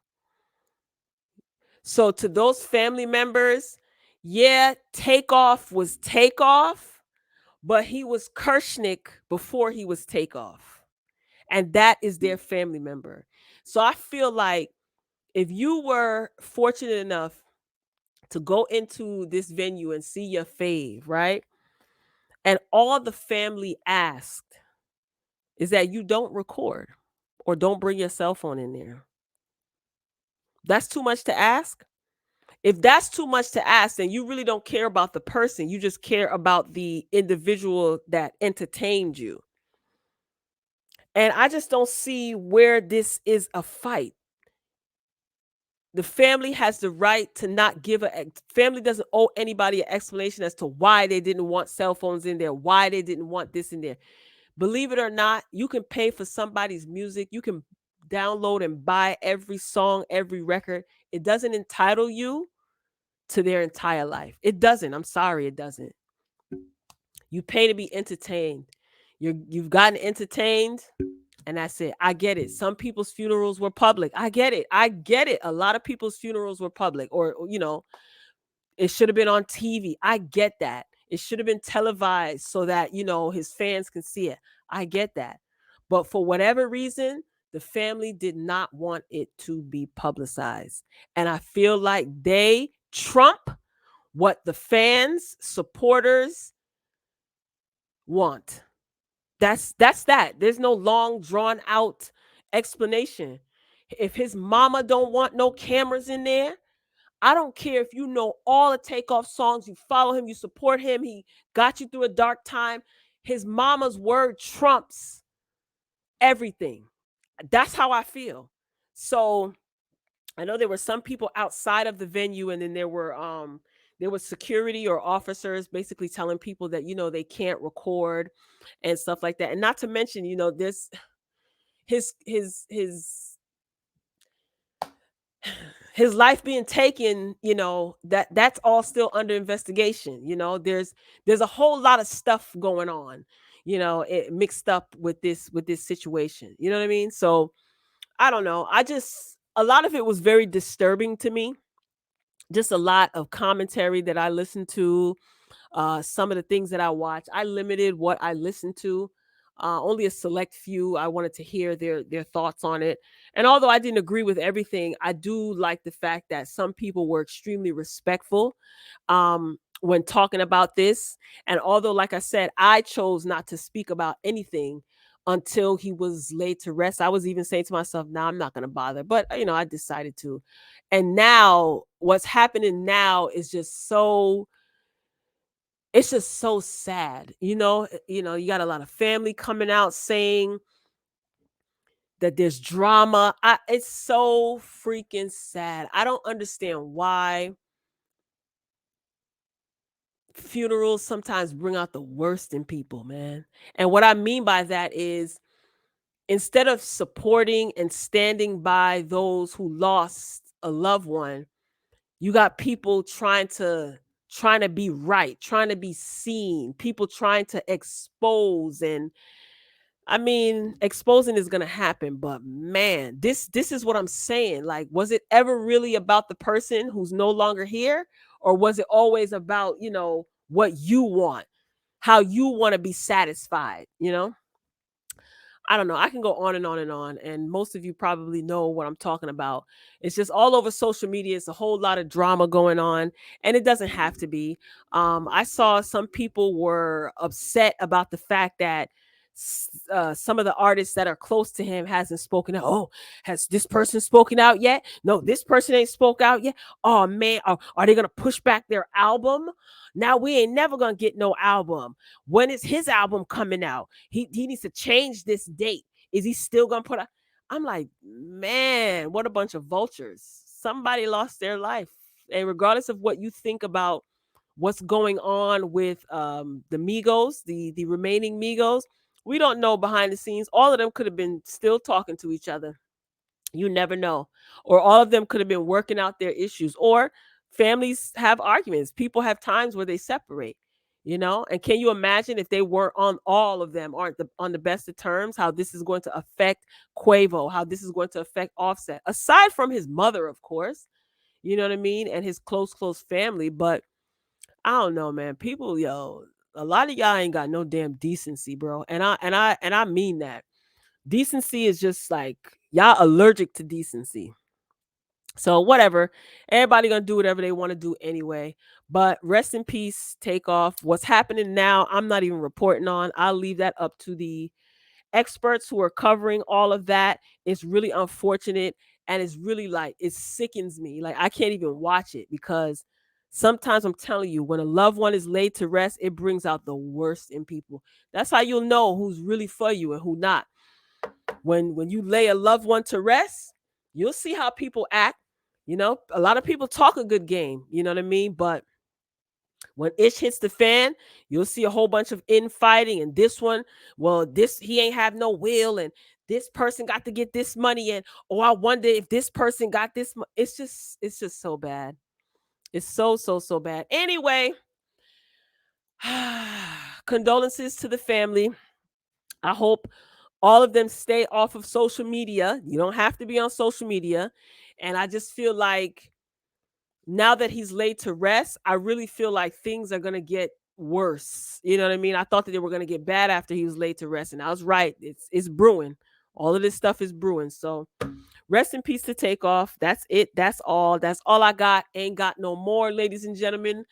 So to those family members, yeah, Takeoff was Takeoff, but he was Kershnick before he was Takeoff. And that is their family member. So I feel like if you were fortunate enough to go into this venue and see your fave, right? And all the family asked is that you don't record or don't bring your cell phone in there. That's too much to ask. If that's too much to ask, then you really don't care about the person. You just care about the individual that entertained you. And I just don't see where this is a fight. The family has the right to not give family doesn't owe anybody an explanation as to why they didn't want cell phones in there, why they didn't want this in there. Believe it or not, you can pay for somebody's music. You can download and buy every song, every record. It doesn't entitle you to their entire life. It doesn't. I'm sorry, it doesn't. You pay to be entertained. You've gotten entertained, and that's it. I get it. Some people's funerals were public. I get it. I get it. A lot of people's funerals were public, or it should have been on TV. I get that. It should have been televised so that, his fans can see it. I get that. But for whatever reason, the family did not want it to be publicized. And I feel like they trump what the fans, supporters want. That's that. There's no long drawn out explanation. If his mama don't want no cameras in there, I don't care if you know all the Takeoff songs, you follow him, you support him, he got you through a dark time. His mama's word trumps everything. That's how I feel. So I know there were some people outside of the venue, and then there was security or officers basically telling people that they can't record and stuff like that. And not to mention, this his his life being taken, that's all still under investigation. There's a whole lot of stuff going on, it mixed up with this situation. You know what I mean? So I don't know. A lot of it was very disturbing to me. Just a lot of commentary that I listened to, some of the things that I watch. I limited what I listened to. Only a select few. I wanted to hear their thoughts on it. And although I didn't agree with everything, I do like the fact that some people were extremely respectful when talking about this. And although, like I said, I chose not to speak about anything until he was laid to rest. I was even saying to myself, "Nah, I'm not going to bother." But I decided to. And now, what's happening now is just so it's just so sad. You got a lot of family coming out saying that there's drama. It's so freaking sad. I don't understand why funerals sometimes bring out the worst in people, man. And what I mean by that is, instead of supporting and standing by those who lost a loved one, you got people trying to be right, trying to be seen, people trying to expose. And I mean, exposing is going to happen, but man, this is what I'm saying. Like, was it ever really about the person who's no longer here, or was it always about, what you want, how you want to be satisfied? I don't know. I can go on and on and on. And most of you probably know what I'm talking about. It's just all over social media. It's a whole lot of drama going on. And it doesn't have to be. I saw some people were upset about the fact that some of the artists that are close to him hasn't spoken out. Oh, has this person spoken out yet? No, this person ain't spoke out yet. Oh man, are they gonna push back their album? Now we ain't never gonna get no album. When is his album coming out? He needs to change this date. Is he still gonna put out? I'm like, man, what a bunch of vultures. Somebody lost their life. And regardless of what you think about what's going on with the Migos, the remaining Migos, we don't know behind the scenes. All of them could have been still talking to each other. You never know. Or all of them could have been working out their issues. Or families have arguments. People have times where they separate, you know? And can you imagine if they weren't on, all of them aren't on the best of terms, how this is going to affect Quavo, how this is going to affect Offset, aside from his mother, of course, you know what I mean? And his close family. But I don't know, man. People, yo, a lot of y'all ain't got no damn decency, bro. And I mean that. Decency is just like y'all allergic to decency. So whatever. Everybody gonna do whatever they want to do anyway. But rest in peace, Takeoff. What's happening now, I'm not even reporting on. I'll leave that up to the experts who are covering all of that. It's really unfortunate, and it's really like it sickens me. Like I can't even watch it because sometimes I'm telling you, when a loved one is laid to rest, it brings out the worst in people. That's how you'll know who's really for you and who not. When you lay a loved one to rest, you'll see how people act. You know, a lot of people talk a good game, you know what I mean? But when ish hits the fan, you'll see a whole bunch of infighting. And this one, well, this he ain't have no will, and this person got to get this money, and oh, I wonder if this person got this. It's just so bad. It's so bad. Anyway, condolences to the family. I hope all of them stay off of social media. You don't have to be on social media. And I just feel like now that he's laid to rest, I really feel like things are going to get worse. You know what I mean? I thought that they were going to get bad after he was laid to rest, and I was right. It's brewing. All of this stuff is brewing. So rest in peace to Takeoff. That's it. That's all. That's all I got. Ain't got no more, ladies and gentlemen.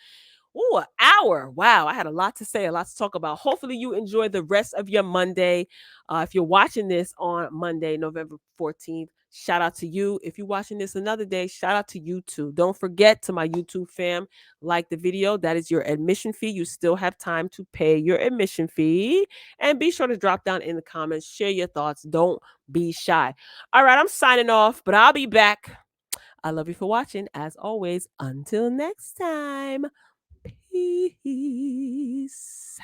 Ooh, an hour. Wow. I had a lot to say, a lot to talk about. Hopefully, you enjoy the rest of your Monday. If you're watching this on Monday, November 14th, shout out to you. If you're watching this another day, shout out to you too. Don't forget to my YouTube fam, like the video. That is your admission fee. You still have time to pay your admission fee. And be sure to drop down in the comments, share your thoughts. Don't be shy. All right, I'm signing off, but I'll be back. I love you for watching. As always, until next time. Peace.